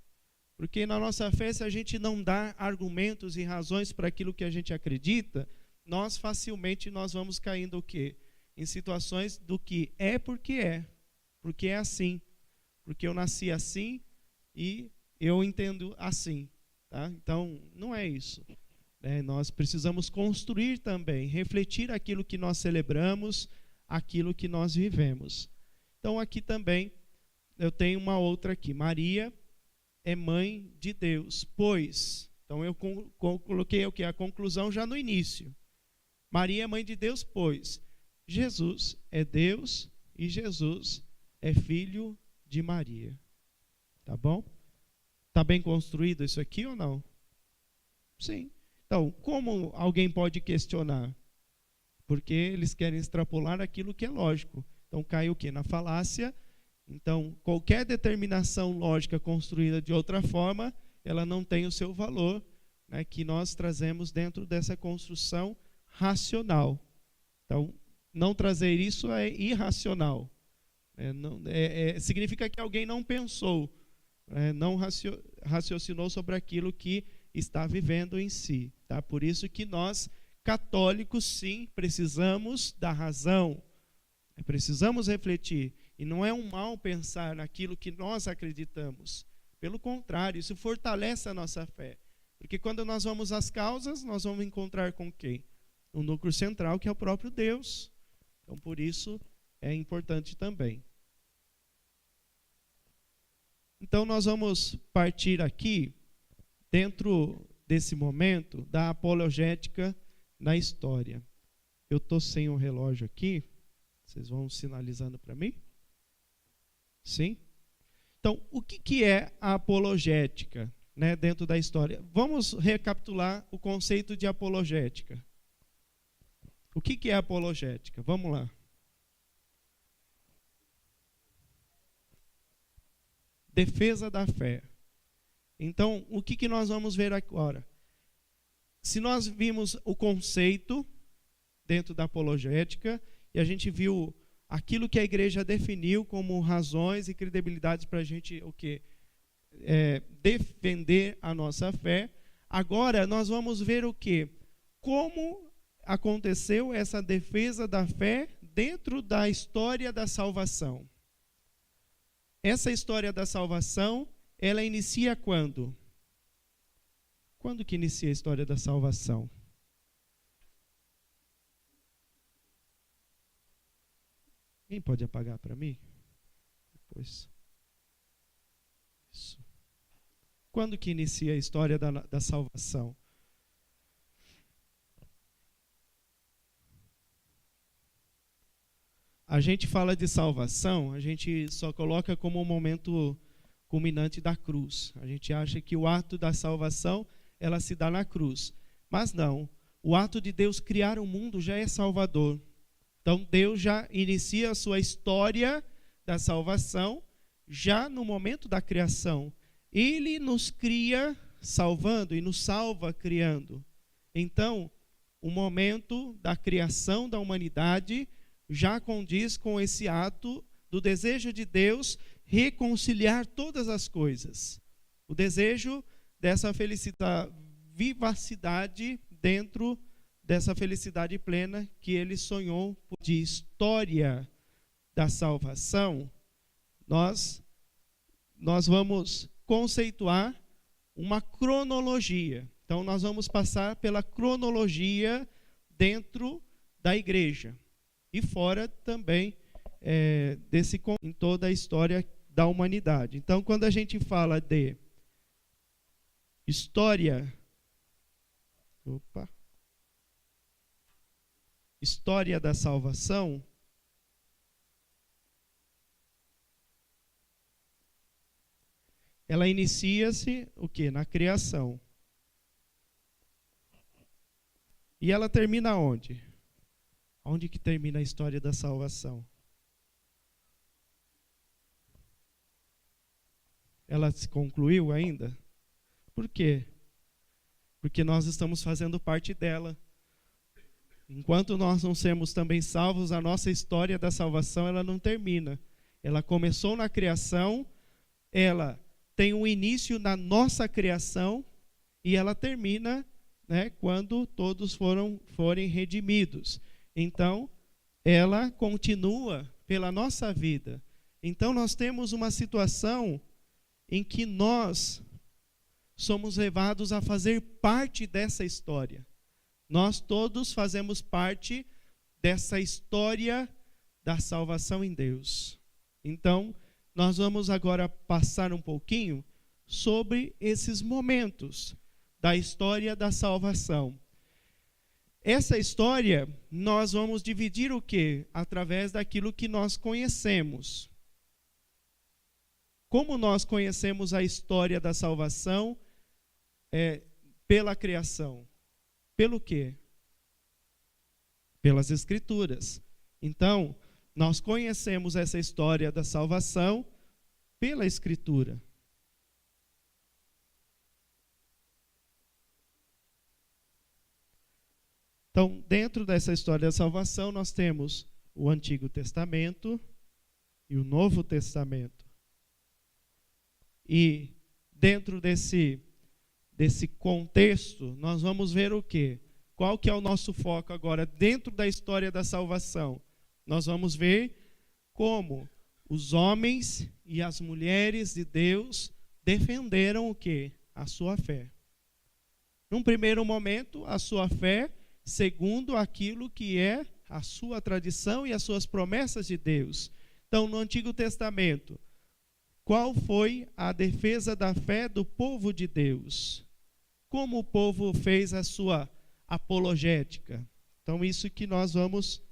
Porque na nossa fé, se a gente não dá argumentos e razões para aquilo que a gente acredita, nós facilmente vamos caindo o quê? Em situações do que é porque é assim, porque eu nasci assim e eu entendo assim. Tá? Então, não é isso. Nós precisamos construir também, refletir aquilo que nós celebramos, aquilo que nós vivemos. Então, aqui também, eu tenho uma outra aqui. Maria é mãe de Deus, pois... Então, eu coloquei o quê? A conclusão já no início. Maria é mãe de Deus, pois Jesus é Deus e Jesus é filho de Maria. Tá bom? Está bem construído isso aqui ou não? Sim. Então, como alguém pode questionar? Porque eles querem extrapolar aquilo que é lógico. Então, cai o quê? Na falácia. Então, qualquer determinação lógica construída de outra forma, ela não tem o seu valor, né, que nós trazemos dentro dessa construção racional. Então, não trazer isso é irracional. Significa que alguém não pensou, não raciocinou sobre aquilo que está vivendo em si. Tá? Por isso que nós, católicos, sim, precisamos da razão, precisamos refletir. E não é um mal pensar naquilo que nós acreditamos. Pelo contrário, isso fortalece a nossa fé. Porque quando nós vamos às causas, nós vamos encontrar com quem? Um núcleo central, que é o próprio Deus. Então, por isso, é importante também. Então, nós vamos partir aqui, dentro desse momento, da apologética na história. Eu estou sem o relógio aqui. Vocês vão sinalizando para mim? Sim? Então, o que é a apologética, né, dentro da história? Vamos recapitular o conceito de apologética. O que é apologética? Vamos lá. Defesa da fé. Então, o que nós vamos ver agora? Se nós vimos o conceito dentro da apologética, e a gente viu aquilo que a igreja definiu como razões e credibilidades para a gente defender a nossa fé. Agora nós vamos ver o quê? Como aconteceu essa defesa da fé dentro da história da salvação. Essa história da salvação, ela inicia quando? Quando que inicia a história da salvação? Quem pode apagar para mim? Depois. Isso. Quando que inicia a história da salvação? A gente fala de salvação, a gente só coloca como um momento culminante da cruz. A gente acha que o ato da salvação, ela se dá na cruz. Mas não, o ato de Deus criar o mundo já é salvador. Então, Deus já inicia a sua história da salvação, já no momento da criação. Ele nos cria salvando e nos salva criando. Então, o momento da criação da humanidade já condiz com esse ato do desejo de Deus reconciliar todas as coisas. O desejo dessa felicidade, vivacidade dentro dessa felicidade plena que ele sonhou. De história da salvação, nós vamos conceituar uma cronologia. Então, nós vamos passar pela cronologia dentro da igreja e fora também em toda a história da humanidade. Então, quando a gente fala de história da salvação, ela inicia-se o quê? Na criação. E ela termina onde? Onde que termina a história da salvação? Ela se concluiu ainda? Por quê? Porque nós estamos fazendo parte dela. Enquanto nós não sermos também salvos, a nossa história da salvação ela não termina. Ela começou na criação, ela tem um início na nossa criação e ela termina, né, quando todos forem redimidos. Então, ela continua pela nossa vida. Então, nós temos uma situação em que nós somos levados a fazer parte dessa história. Nós todos fazemos parte dessa história da salvação em Deus. Então, nós vamos agora passar um pouquinho sobre esses momentos da história da salvação. Essa história, nós vamos dividir o quê? Através daquilo que nós conhecemos. Como nós conhecemos a história da salvação? Pela criação. Pelo quê? Pelas Escrituras. Então, nós conhecemos essa história da salvação pela Escritura. Então, dentro dessa história da salvação, nós temos o Antigo Testamento e o Novo Testamento. E dentro desse desse contexto, nós vamos ver o quê? Qual que é o nosso foco agora dentro da história da salvação? Nós vamos ver como os homens e as mulheres de Deus defenderam o quê? A sua fé. Num primeiro momento, a sua fé segundo aquilo que é a sua tradição e as suas promessas de Deus. Então, no Antigo Testamento, qual foi a defesa da fé do povo de Deus? Como o povo fez a sua apologética? Então, isso que nós vamos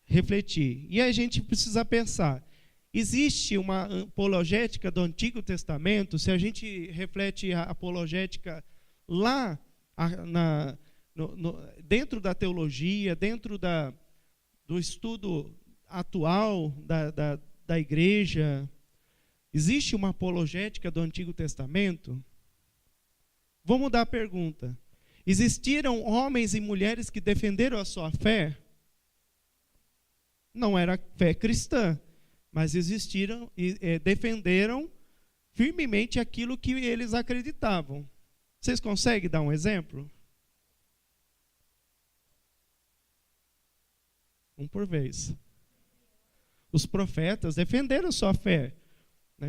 refletir. E a gente precisa pensar, existe uma apologética do Antigo Testamento? Se a gente reflete a apologética lá dentro da teologia, dentro do estudo atual da igreja, existe uma apologética do Antigo Testamento? Vou mudar a pergunta. Existiram homens e mulheres que defenderam a sua fé? Não era fé cristã, mas existiram e defenderam firmemente aquilo que eles acreditavam. Vocês conseguem dar um exemplo? Um por vez. Os profetas defenderam a sua fé.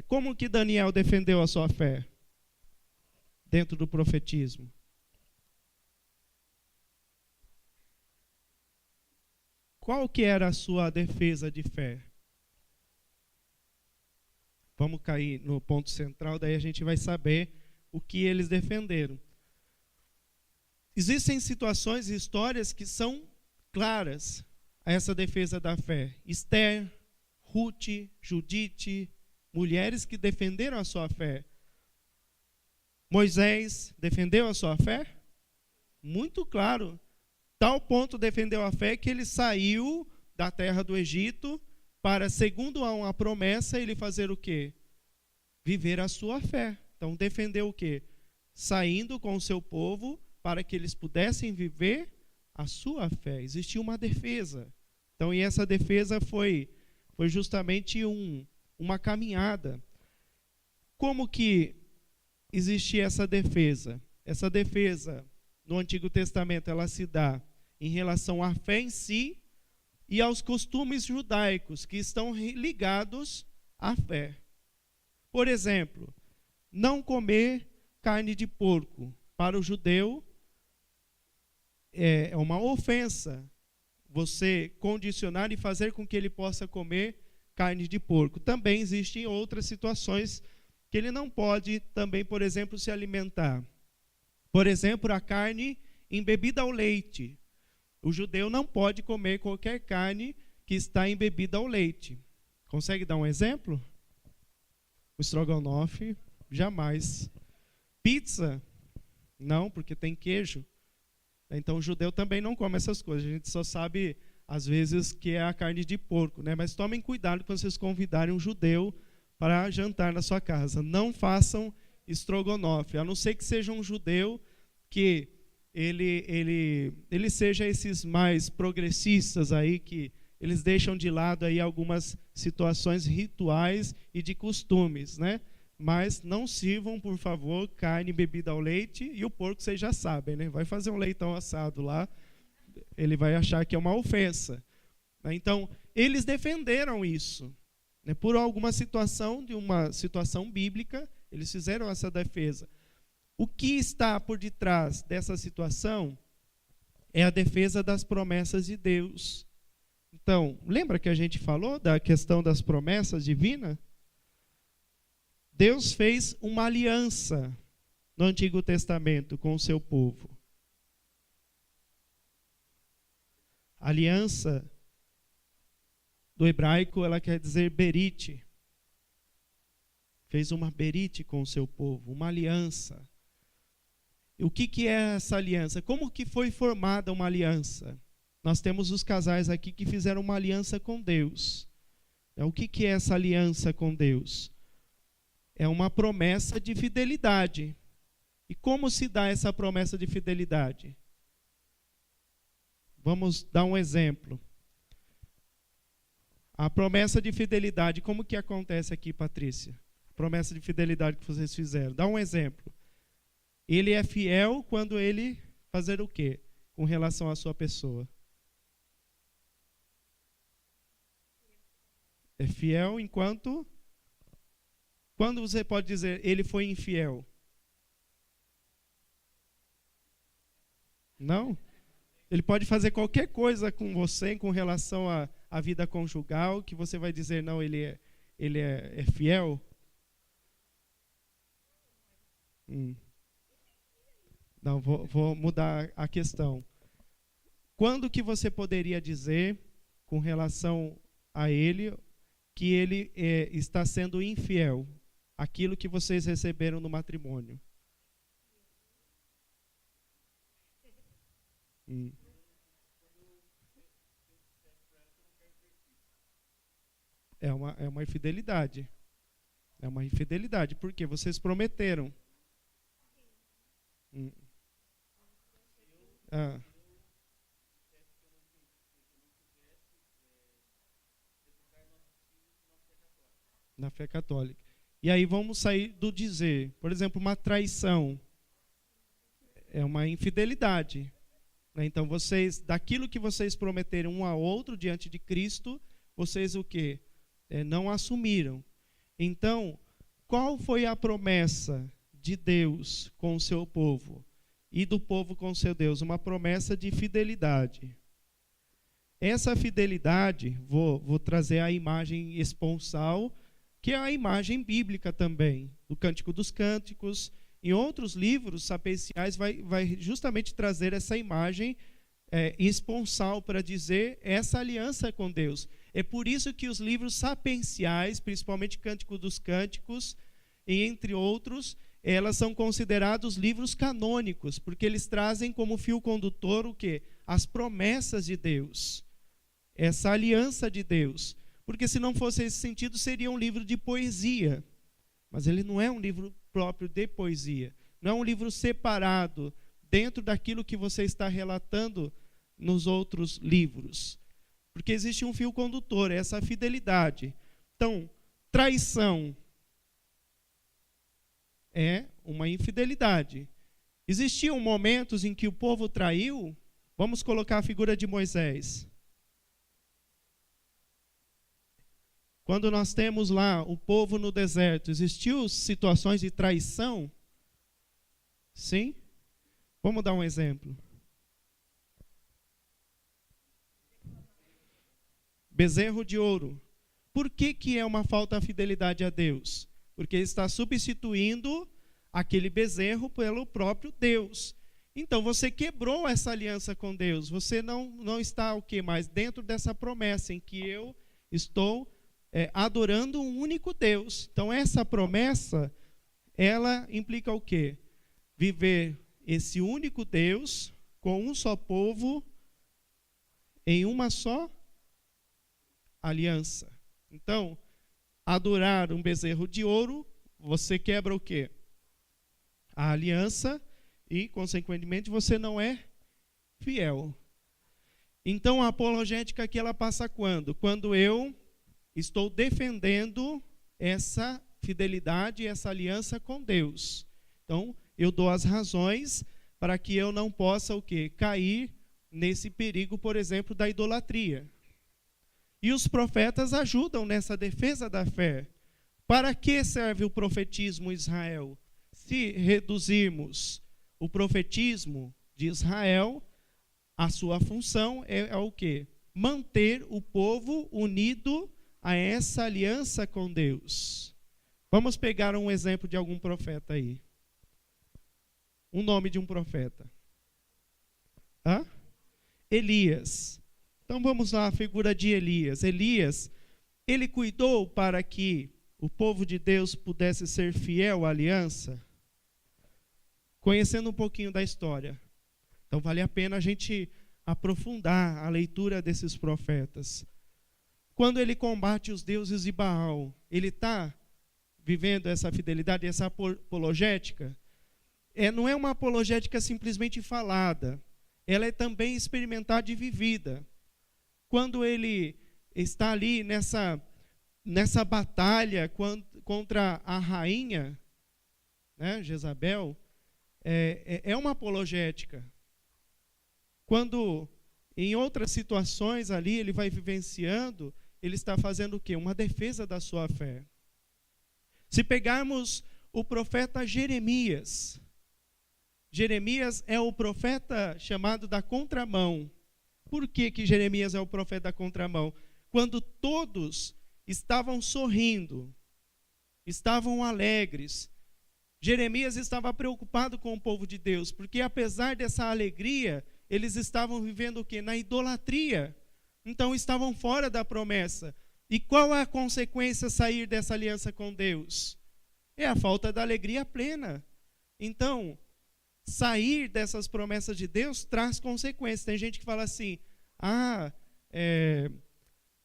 Como que Daniel defendeu a sua fé? Dentro do profetismo. Qual que era a sua defesa de fé? Vamos cair no ponto central, daí a gente vai saber o que eles defenderam. Existem situações e histórias que são claras a essa defesa da fé. Esther, Ruth, Judite, mulheres que defenderam a sua fé. Moisés defendeu a sua fé? Muito claro. Tal ponto defendeu a fé que ele saiu da terra do Egito para, segundo uma promessa, ele fazer o quê? Viver a sua fé. Então, defendeu o quê? Saindo com o seu povo para que eles pudessem viver a sua fé. Existia uma defesa. Então, e essa defesa foi justamente uma caminhada. Como que existia essa defesa? Essa defesa, no Antigo Testamento, ela se dá em relação à fé em si e aos costumes judaicos que estão ligados à fé. Por exemplo, não comer carne de porco. Para o judeu é uma ofensa você condicionar e fazer com que ele possa comer carne de porco. Também existem outras situações que ele não pode também, por exemplo, se alimentar. Por exemplo, a carne embebida ao leite. O judeu não pode comer qualquer carne que está embebida ao leite. Consegue dar um exemplo? O estrogonofe, jamais. Pizza, não, porque tem queijo. Então o judeu também não come essas coisas. A gente só sabe, às vezes, que é a carne de porco, né? Mas tomem cuidado quando vocês convidarem um judeu para jantar na sua casa. Não façam estrogonofe, a não ser que seja um judeu que ele seja esses mais progressistas aí, que eles deixam de lado aí algumas situações rituais e de costumes, né? Mas não sirvam, por favor, carne bebida ao leite, e o porco vocês já sabem, né? Vai fazer um leitão assado lá, ele vai achar que é uma ofensa. Então, eles defenderam isso, né? Por alguma situação, de uma situação bíblica, eles fizeram essa defesa. O que está por detrás dessa situação é a defesa das promessas de Deus. Então, lembra que a gente falou da questão das promessas divinas? Deus fez uma aliança no Antigo Testamento com o seu povo. A aliança do hebraico, ela quer dizer berite. Fez uma berite com o seu povo, uma aliança. O que é essa aliança? Como que foi formada uma aliança? Nós temos os casais aqui que fizeram uma aliança com Deus. O que é essa aliança com Deus? É uma promessa de fidelidade. E como se dá essa promessa de fidelidade? Vamos dar um exemplo. A promessa de fidelidade, como que acontece aqui, Patrícia? A promessa de fidelidade que vocês fizeram. Dá um exemplo. Ele é fiel quando ele fazer o quê? Com relação à sua pessoa. É fiel enquanto... Quando você pode dizer, ele foi infiel? Não? Ele pode fazer qualquer coisa com você com relação à vida conjugal, que você vai dizer, não, ele é fiel? Não, vou mudar a questão. Quando que você poderia dizer, com relação a ele, que ele está sendo infiel? Aquilo que vocês receberam no matrimônio. É uma infidelidade. É uma infidelidade, porque vocês prometeram. Ah. Na fé católica. E aí vamos sair do dizer. Por exemplo, uma traição é uma infidelidade. Né? Então, daquilo que vocês prometeram um ao outro diante de Cristo, vocês o quê? Não assumiram. Então, qual foi a promessa de Deus com o seu povo? E do povo com o seu Deus? Uma promessa de fidelidade. Essa fidelidade, vou trazer a imagem esponsal, que é a imagem bíblica também, do Cântico dos Cânticos. Em outros livros sapienciais vai justamente trazer essa imagem esponsal para dizer essa aliança com Deus. É por isso que os livros sapienciais, principalmente Cântico dos Cânticos, e entre outros, elas são considerados livros canônicos, porque eles trazem como fio condutor o quê? As promessas de Deus, essa aliança de Deus. Porque se não fosse esse sentido, seria um livro de poesia. Mas ele não é um livro próprio de poesia. Não é um livro separado dentro daquilo que você está relatando nos outros livros. Porque existe um fio condutor, essa fidelidade. Então, traição é uma infidelidade. Existiam momentos em que o povo traiu. Vamos colocar a figura de Moisés. Quando nós temos lá o povo no deserto, existiu situações de traição? Sim? Vamos dar um exemplo. Bezerro de ouro. Por que é uma falta de fidelidade a Deus? Porque ele está substituindo aquele bezerro pelo próprio Deus. Então você quebrou essa aliança com Deus. Você não está o que mais dentro dessa promessa em que eu estou adorando um único Deus. Então essa promessa, ela implica o quê? Viver esse único Deus com um só povo em uma só aliança. Então, adorar um bezerro de ouro, você quebra o quê? A aliança e, consequentemente, você não é fiel. Então, a apologética aqui ela passa quando? Quando eu estou defendendo essa fidelidade, essa aliança com Deus. Então, eu dou as razões para que eu não possa o quê? Cair nesse perigo, por exemplo, da idolatria. E os profetas ajudam nessa defesa da fé. Para que serve o profetismo em Israel? Se reduzirmos o profetismo de Israel, a sua função é o quê? Manter o povo unido a essa aliança com Deus. Vamos pegar um exemplo de algum profeta aí. Um nome de um profeta. Elias. Então vamos lá, a figura de Elias. Elias, ele cuidou para que o povo de Deus pudesse ser fiel à aliança? Conhecendo um pouquinho da história. Então vale a pena a gente aprofundar a leitura desses profetas. Quando ele combate os deuses de Baal, ele está vivendo essa fidelidade, essa apologética? Não é uma apologética simplesmente falada. Ela é também experimentada e vivida. Quando ele está ali nessa batalha contra a rainha, né, Jezabel, é uma apologética. Quando em outras situações ali ele vai vivenciando, ele está fazendo o quê? Uma defesa da sua fé. Se pegarmos o profeta Jeremias, Jeremias é o profeta chamado da contramão. Por que Jeremias é o profeta da contramão? Quando todos estavam sorrindo, estavam alegres, Jeremias estava preocupado com o povo de Deus, porque apesar dessa alegria, eles estavam vivendo o quê? Na idolatria. Então estavam fora da promessa. E qual é a consequência sair dessa aliança com Deus? É a falta da alegria plena. Então, sair dessas promessas de Deus traz consequências. Tem gente que fala assim,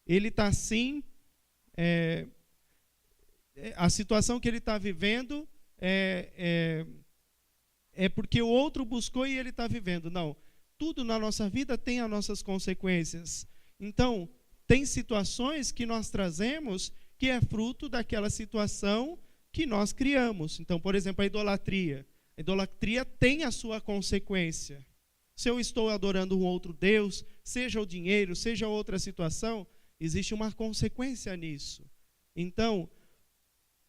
ele está assim, a situação que ele está vivendo é porque o outro buscou e ele está vivendo. Não, tudo na nossa vida tem as nossas consequências. Então, tem situações que nós trazemos que é fruto daquela situação que nós criamos. Então, por exemplo, a idolatria. A idolatria tem a sua consequência. Se eu estou adorando um outro Deus, seja o dinheiro, seja outra situação, existe uma consequência nisso. Então,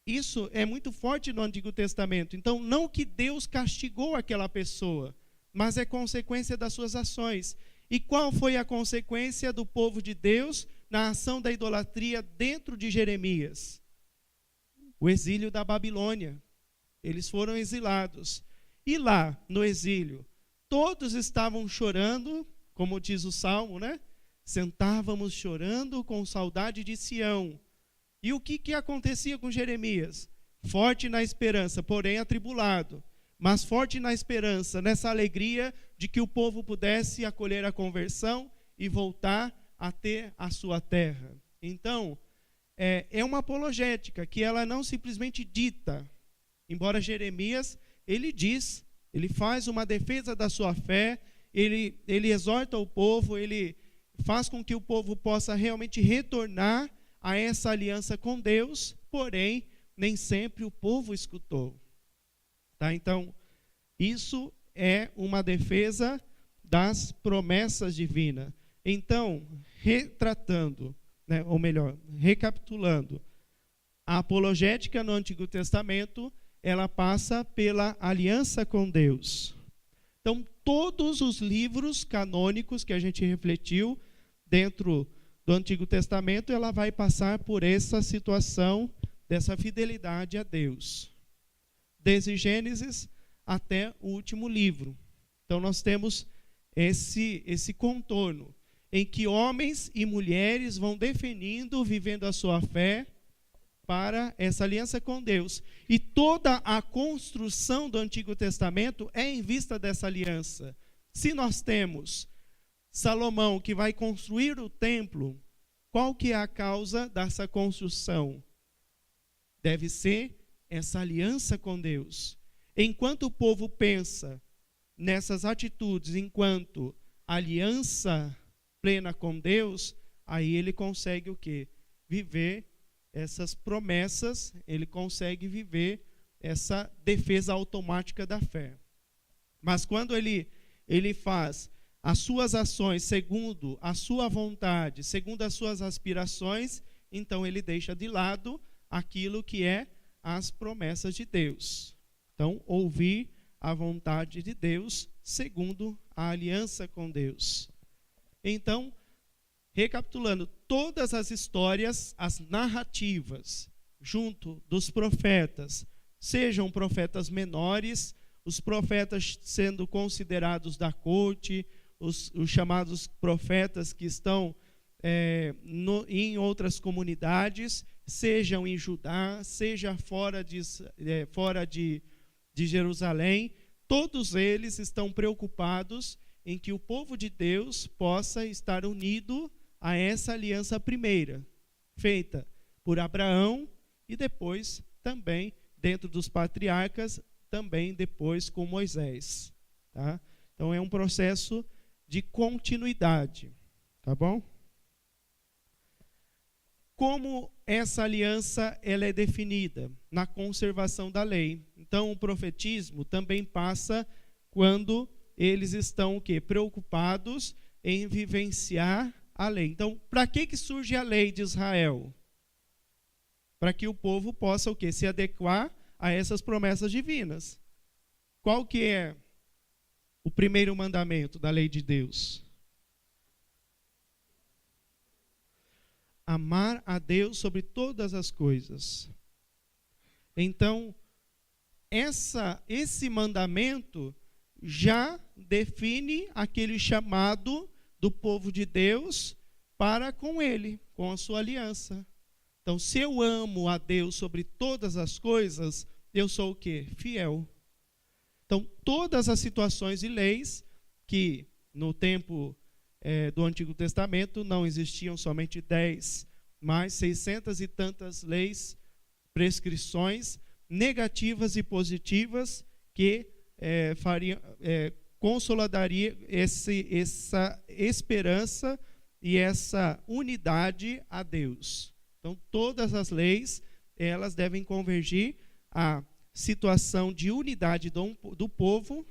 isso é muito forte no Antigo Testamento. Então, não que Deus castigou aquela pessoa, mas é consequência das suas ações. E qual foi a consequência do povo de Deus na ação da idolatria dentro de Jeremias? O exílio da Babilônia. Eles foram exilados. E lá, no exílio, todos estavam chorando, como diz o Salmo, né? Sentávamos chorando com saudade de Sião. E o que acontecia com Jeremias? Forte na esperança, porém atribulado. Mas forte na esperança, nessa alegria de que o povo pudesse acolher a conversão e voltar a ter a sua terra. Então, é uma apologética que ela não simplesmente dita. Embora Jeremias, ele diz, ele faz uma defesa da sua fé, ele exorta o povo, ele faz com que o povo possa realmente retornar a essa aliança com Deus, porém, nem sempre o povo escutou. Tá? Então, isso é uma defesa das promessas divinas. Então, retratando, né, ou melhor, recapitulando, a apologética no Antigo Testamento, ela passa pela aliança com Deus. Então, todos os livros canônicos que a gente refletiu dentro do Antigo Testamento, ela vai passar por essa situação dessa fidelidade a Deus. Desde Gênesis até o último livro. Então, nós temos esse contorno em que homens e mulheres vão definindo, vivendo a sua fé para essa aliança com Deus. E toda a construção do Antigo Testamento é em vista dessa aliança. Se nós temos Salomão que vai construir o templo, qual que é a causa dessa construção? Deve ser essa aliança com Deus. Enquanto o povo pensa nessas atitudes, enquanto aliança plena com Deus, aí ele consegue o quê? Viver essas promessas, ele consegue viver essa defesa automática da fé. Mas quando ele faz as suas ações segundo a sua vontade, segundo as suas aspirações, então ele deixa de lado aquilo que é as promessas de Deus. Então, ouvir a vontade de Deus segundo a aliança com Deus. Então, recapitulando, todas as histórias, as narrativas, junto dos profetas, sejam profetas menores, os profetas sendo considerados da corte, os chamados profetas que estão em outras comunidades, sejam em Judá, seja fora de Jerusalém, todos eles estão preocupados em que o povo de Deus possa estar unido a essa aliança primeira, feita por Abraão e depois também dentro dos patriarcas, também depois com Moisés. Tá? Então é um processo de continuidade, tá bom? Como essa aliança ela é definida? Na conservação da lei. Então, o profetismo também passa quando eles estão o quê? Preocupados em vivenciar a lei. Então, para que surge a lei de Israel? Para que o povo possa o quê? Se adequar a essas promessas divinas. Qual que é o primeiro mandamento da lei de Deus? Amar a Deus sobre todas as coisas. Então, esse mandamento já define aquele chamado do povo de Deus para com ele, com a sua aliança. Então, se eu amo a Deus sobre todas as coisas, eu sou o quê? Fiel. Então, todas as situações e leis que no tempo do Antigo Testamento não existiam somente 10, mas 600 e tantas leis, prescrições negativas e positivas que consolidariam essa esperança e essa unidade a Deus. Então, todas as leis, elas devem convergir à situação de unidade do povo.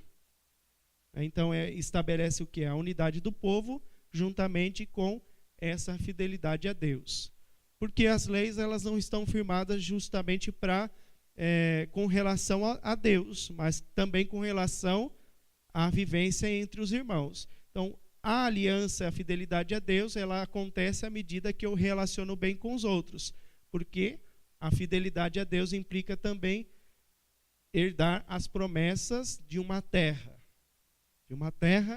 Então, estabelece o que? A unidade do povo, juntamente com essa fidelidade a Deus. Porque as leis, elas não estão firmadas justamente com relação a Deus, mas também com relação à vivência entre os irmãos. Então, a aliança, a fidelidade a Deus, ela acontece à medida que eu relaciono bem com os outros. Porque a fidelidade a Deus implica também herdar as promessas de uma terra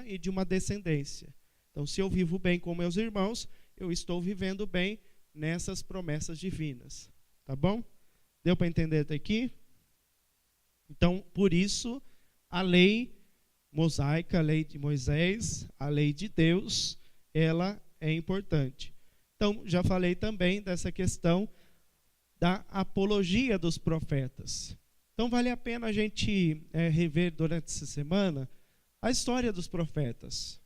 e de uma descendência. Então, se eu vivo bem com meus irmãos, eu estou vivendo bem nessas promessas divinas. Tá bom? Deu para entender até aqui? Então, por isso, a lei mosaica, a lei de Moisés, a lei de Deus, ela é importante. Então, já falei também dessa questão da apologia dos profetas. Então, vale a pena a gente rever durante essa semana a história dos profetas,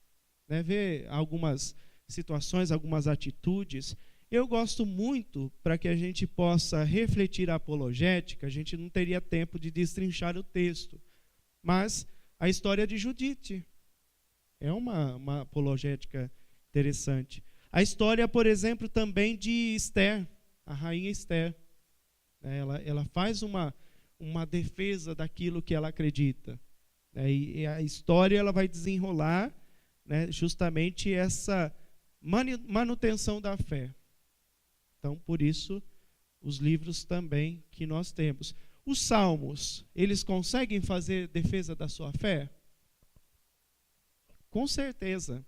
né? Ver algumas situações, algumas atitudes. Eu gosto muito, para que a gente possa refletir a apologética, a gente não teria tempo de destrinchar o texto, mas a história de Judite é uma apologética interessante. A história, por exemplo, também de Esther, a rainha Esther. Ela faz uma defesa daquilo que ela acredita. E a história ela vai desenrolar, né, justamente essa manutenção da fé. Então, por isso, os livros também que nós temos. Os salmos, eles conseguem fazer defesa da sua fé? Com certeza.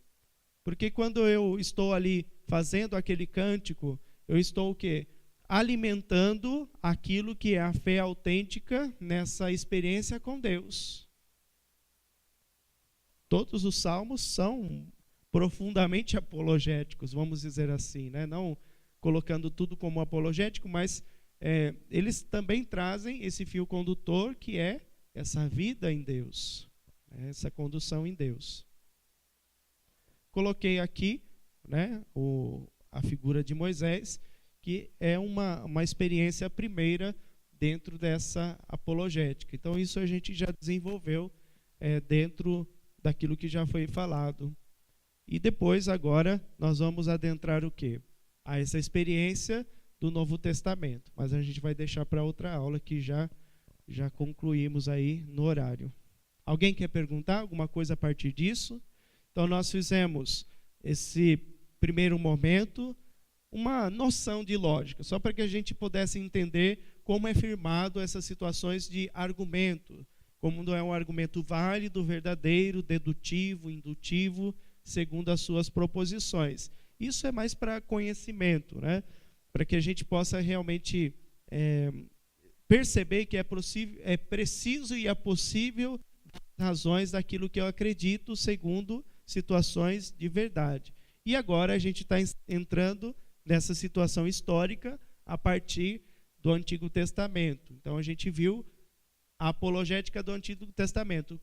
Porque quando eu estou ali fazendo aquele cântico, eu estou o quê? Alimentando aquilo que é a fé autêntica nessa experiência com Deus. Todos os salmos são profundamente apologéticos, vamos dizer assim, né? Não colocando tudo como apologético, mas eles também trazem esse fio condutor que é essa vida em Deus, essa condução em Deus. Coloquei aqui, né, a figura de Moisés, que é uma experiência primeira dentro dessa apologética. Então, isso a gente já desenvolveu dentro daquilo que já foi falado. E depois, agora, nós vamos adentrar o quê? A essa experiência do Novo Testamento. Mas a gente vai deixar para outra aula, que já concluímos aí no horário. Alguém quer perguntar alguma coisa a partir disso? Então, nós fizemos esse primeiro momento uma noção de lógica, só para que a gente pudesse entender como é firmado essas situações de argumento, como não é um argumento válido, verdadeiro, dedutivo, indutivo, segundo as suas proposições. Isso é mais para conhecimento, né? Para que a gente possa realmente perceber que é preciso e é possível razões daquilo que eu acredito segundo situações de verdade. E agora a gente está entrando nessa situação histórica a partir do Antigo Testamento. Então a gente viu a apologética do Antigo Testamento.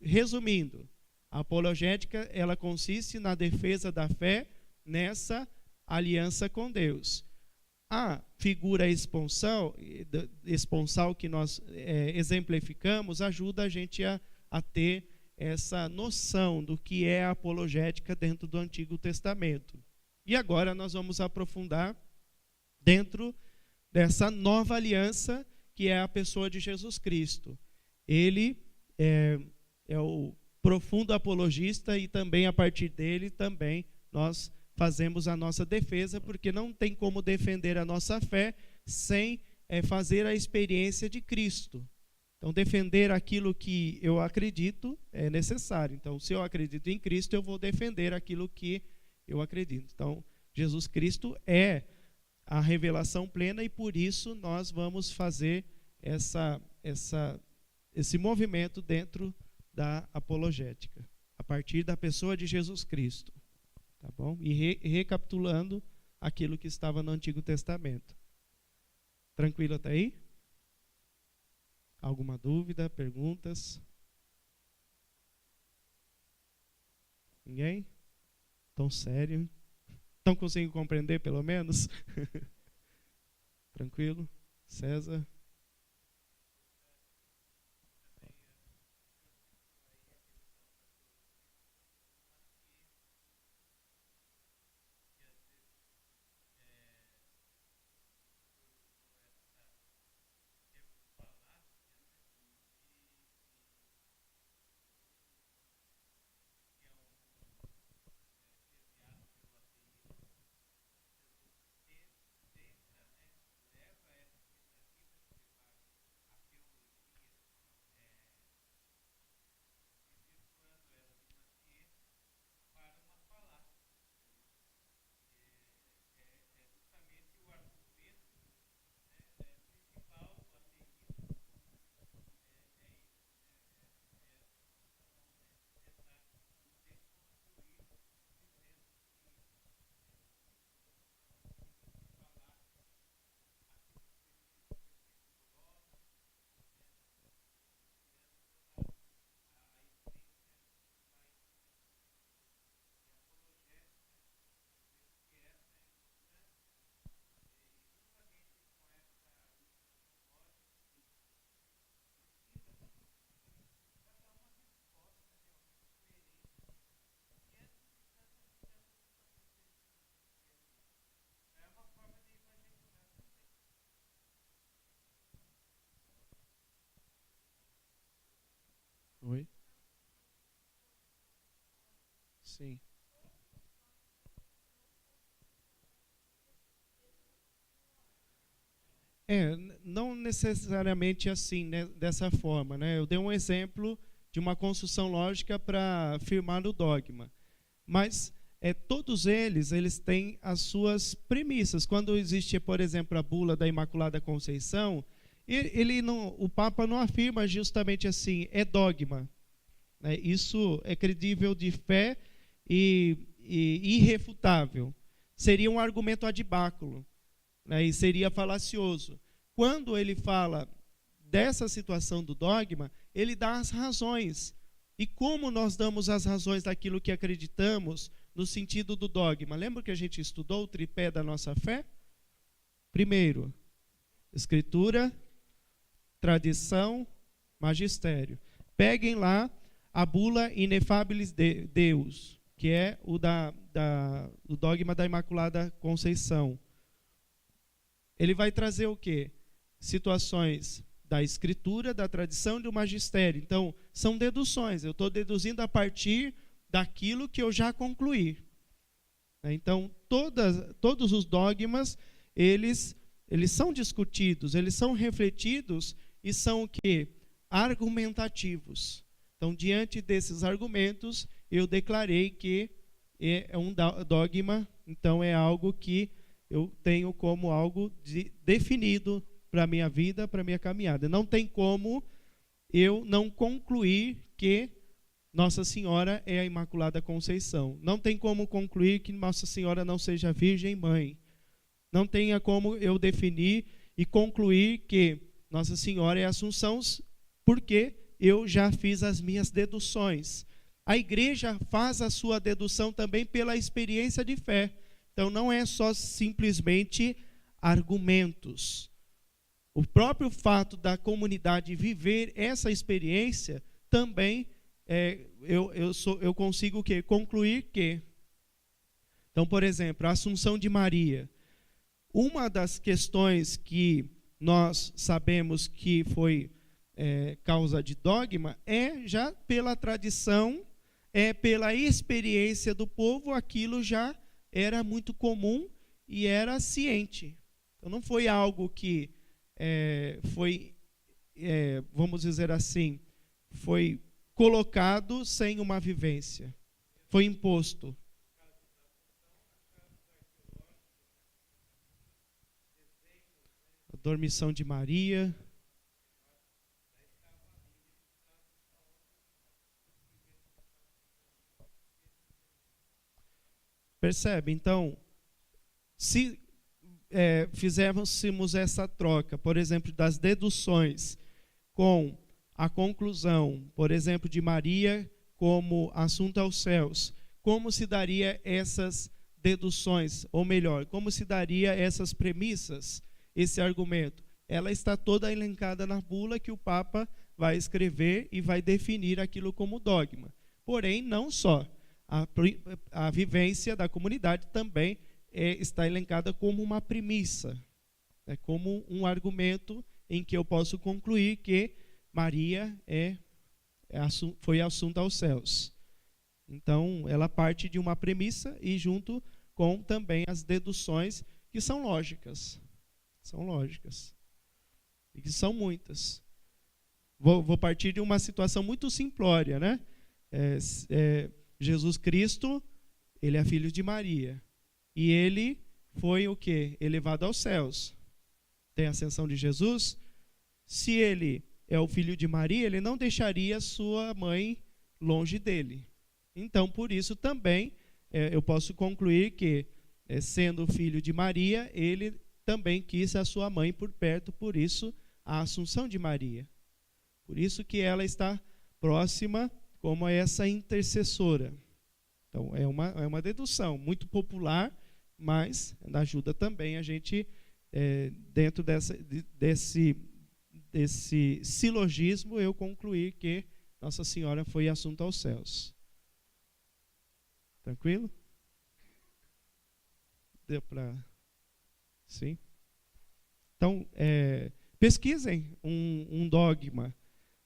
Resumindo, a apologética ela consiste na defesa da fé nessa aliança com Deus. a figura esponsal que nós exemplificamos ajuda a gente a ter essa noção do que é a apologética dentro do Antigo Testamento. E agora nós vamos aprofundar dentro dessa nova aliança que é a pessoa de Jesus Cristo. Ele é o profundo apologista e também a partir dele também nós fazemos a nossa defesa, porque não tem como defender a nossa fé sem fazer a experiência de Cristo. Então, defender aquilo que eu acredito é necessário. Então, se eu acredito em Cristo, eu vou defender aquilo que eu acredito. Então, Jesus Cristo é a revelação plena e por isso nós vamos fazer esse movimento dentro da apologética, a partir da pessoa de Jesus Cristo. Tá bom? E recapitulando aquilo que estava no Antigo Testamento. Tranquilo até aí? Alguma dúvida, perguntas? Ninguém? Tão sério? Estão conseguindo compreender, pelo menos? Tranquilo? César? Oi? Sim. Não necessariamente assim, né, dessa forma, né? Eu dei um exemplo de uma construção lógica para afirmar o dogma. Mas todos eles têm as suas premissas. Quando existe, por exemplo, a bula da Imaculada Conceição, o Papa não afirma justamente assim, é dogma. Né? Isso é credível de fé e irrefutável. Seria um argumento adbáculo, né? E seria falacioso. Quando ele fala dessa situação do dogma, ele dá as razões. E como nós damos as razões daquilo que acreditamos no sentido do dogma? Lembra que a gente estudou o tripé da nossa fé? Primeiro, Escritura, tradição, magistério. Peguem lá a bula Inefabilis Deus, que é o dogma da Imaculada Conceição. Ele vai trazer o quê? Situações da Escritura, da tradição e do magistério. Então, são deduções. Eu estou deduzindo a partir daquilo que eu já concluí. Então, todos os dogmas, eles são discutidos, eles são refletidos e são o quê? Argumentativos. Então, diante desses argumentos, eu declarei que é um dogma, então é algo que eu tenho como algo definido para a minha vida, para a minha caminhada. Não tem como eu não concluir que Nossa Senhora é a Imaculada Conceição. Não tem como concluir que Nossa Senhora não seja Virgem Mãe. Não tenha como eu definir e concluir que Nossa Senhora é a Assunção, porque eu já fiz as minhas deduções. A igreja faz a sua dedução também pela experiência de fé. Então, não é só simplesmente argumentos. O próprio fato da comunidade viver essa experiência também eu consigo concluir que. Então, por exemplo, a Assunção de Maria. Uma das questões que nós sabemos que foi causa de dogma é já pela tradição, pela experiência do povo, aquilo já era muito comum e era ciente. Então, não foi algo que vamos dizer assim, foi colocado sem uma vivência. Foi imposto. A dormição de Maria. Percebe? Então, se fizéssemos essa troca, por exemplo, das deduções com a conclusão, por exemplo, de Maria como assunto aos céus, como se daria essas deduções, ou melhor, como se daria essas premissas, esse argumento? Ela está toda elencada na bula que o Papa vai escrever e vai definir aquilo como dogma. Porém, não só. A vivência da comunidade também está elencada como uma premissa, como um argumento em que eu posso concluir que Maria foi assunta aos céus. Então, ela parte de uma premissa e junto com também as deduções que são lógicas. São lógicas. E que são muitas. Vou partir de uma situação muito simplória, né? Jesus Cristo, ele é filho de Maria. E ele foi o quê? Elevado aos céus. Tem a ascensão de Jesus. Se ele é o filho de Maria, ele não deixaria sua mãe longe dele. Então, por isso também, eu posso concluir que, sendo filho de Maria, ele também quis a sua mãe por perto, por isso a Assunção de Maria. Por isso que ela está próxima como essa intercessora. Então, é uma dedução muito popular, mas ajuda também a gente, dentro desse silogismo, eu concluir que Nossa Senhora foi assunta aos céus. Tranquilo? Deu para... Sim? Então, pesquisem um dogma.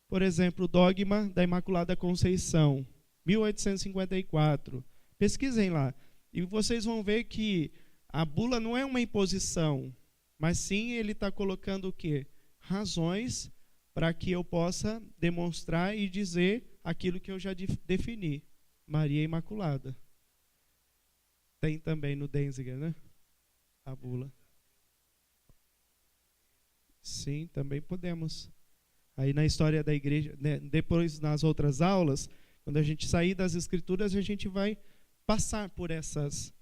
Por exemplo, o dogma da Imaculada Conceição, 1854. Pesquisem lá. E vocês vão ver que a bula não é uma imposição, mas sim ele está colocando o quê? Razões para que eu possa demonstrar e dizer aquilo que eu já defini. Maria Imaculada. Tem também no Denzinger, né? A bula. Sim, também podemos. Aí na história da igreja, né, depois nas outras aulas, quando a gente sair das escrituras, a gente vai passar por essas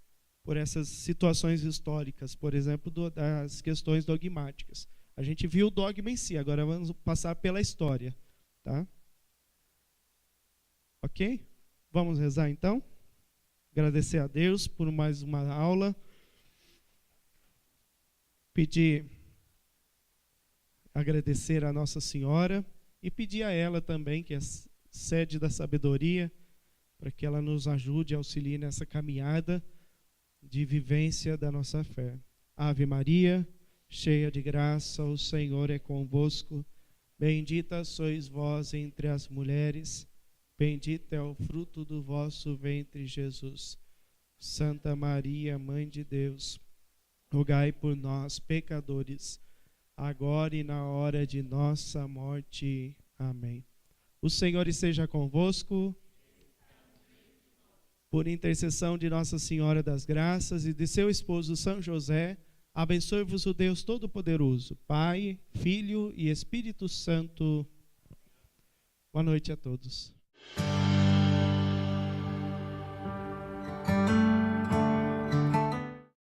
situações históricas, por exemplo, das questões dogmáticas. A gente viu o dogma em si, agora vamos passar pela história. Tá? Ok? Vamos rezar então? Agradecer a Deus por mais uma aula. Agradecer a Nossa Senhora e pedir a ela também, que é sede da sabedoria, para que ela nos ajude e auxilie nessa caminhada de vivência da nossa fé. Ave Maria, cheia de graça, o Senhor é convosco. Bendita sois vós entre as mulheres, bendito é o fruto do vosso ventre, Jesus. Santa Maria, Mãe de Deus, rogai por nós, pecadores, agora e na hora de nossa morte. Amém. O Senhor esteja convosco. Por intercessão de Nossa Senhora das Graças e de seu esposo São José, abençoe-vos o Deus Todo-Poderoso, Pai, Filho e Espírito Santo. Boa noite a todos.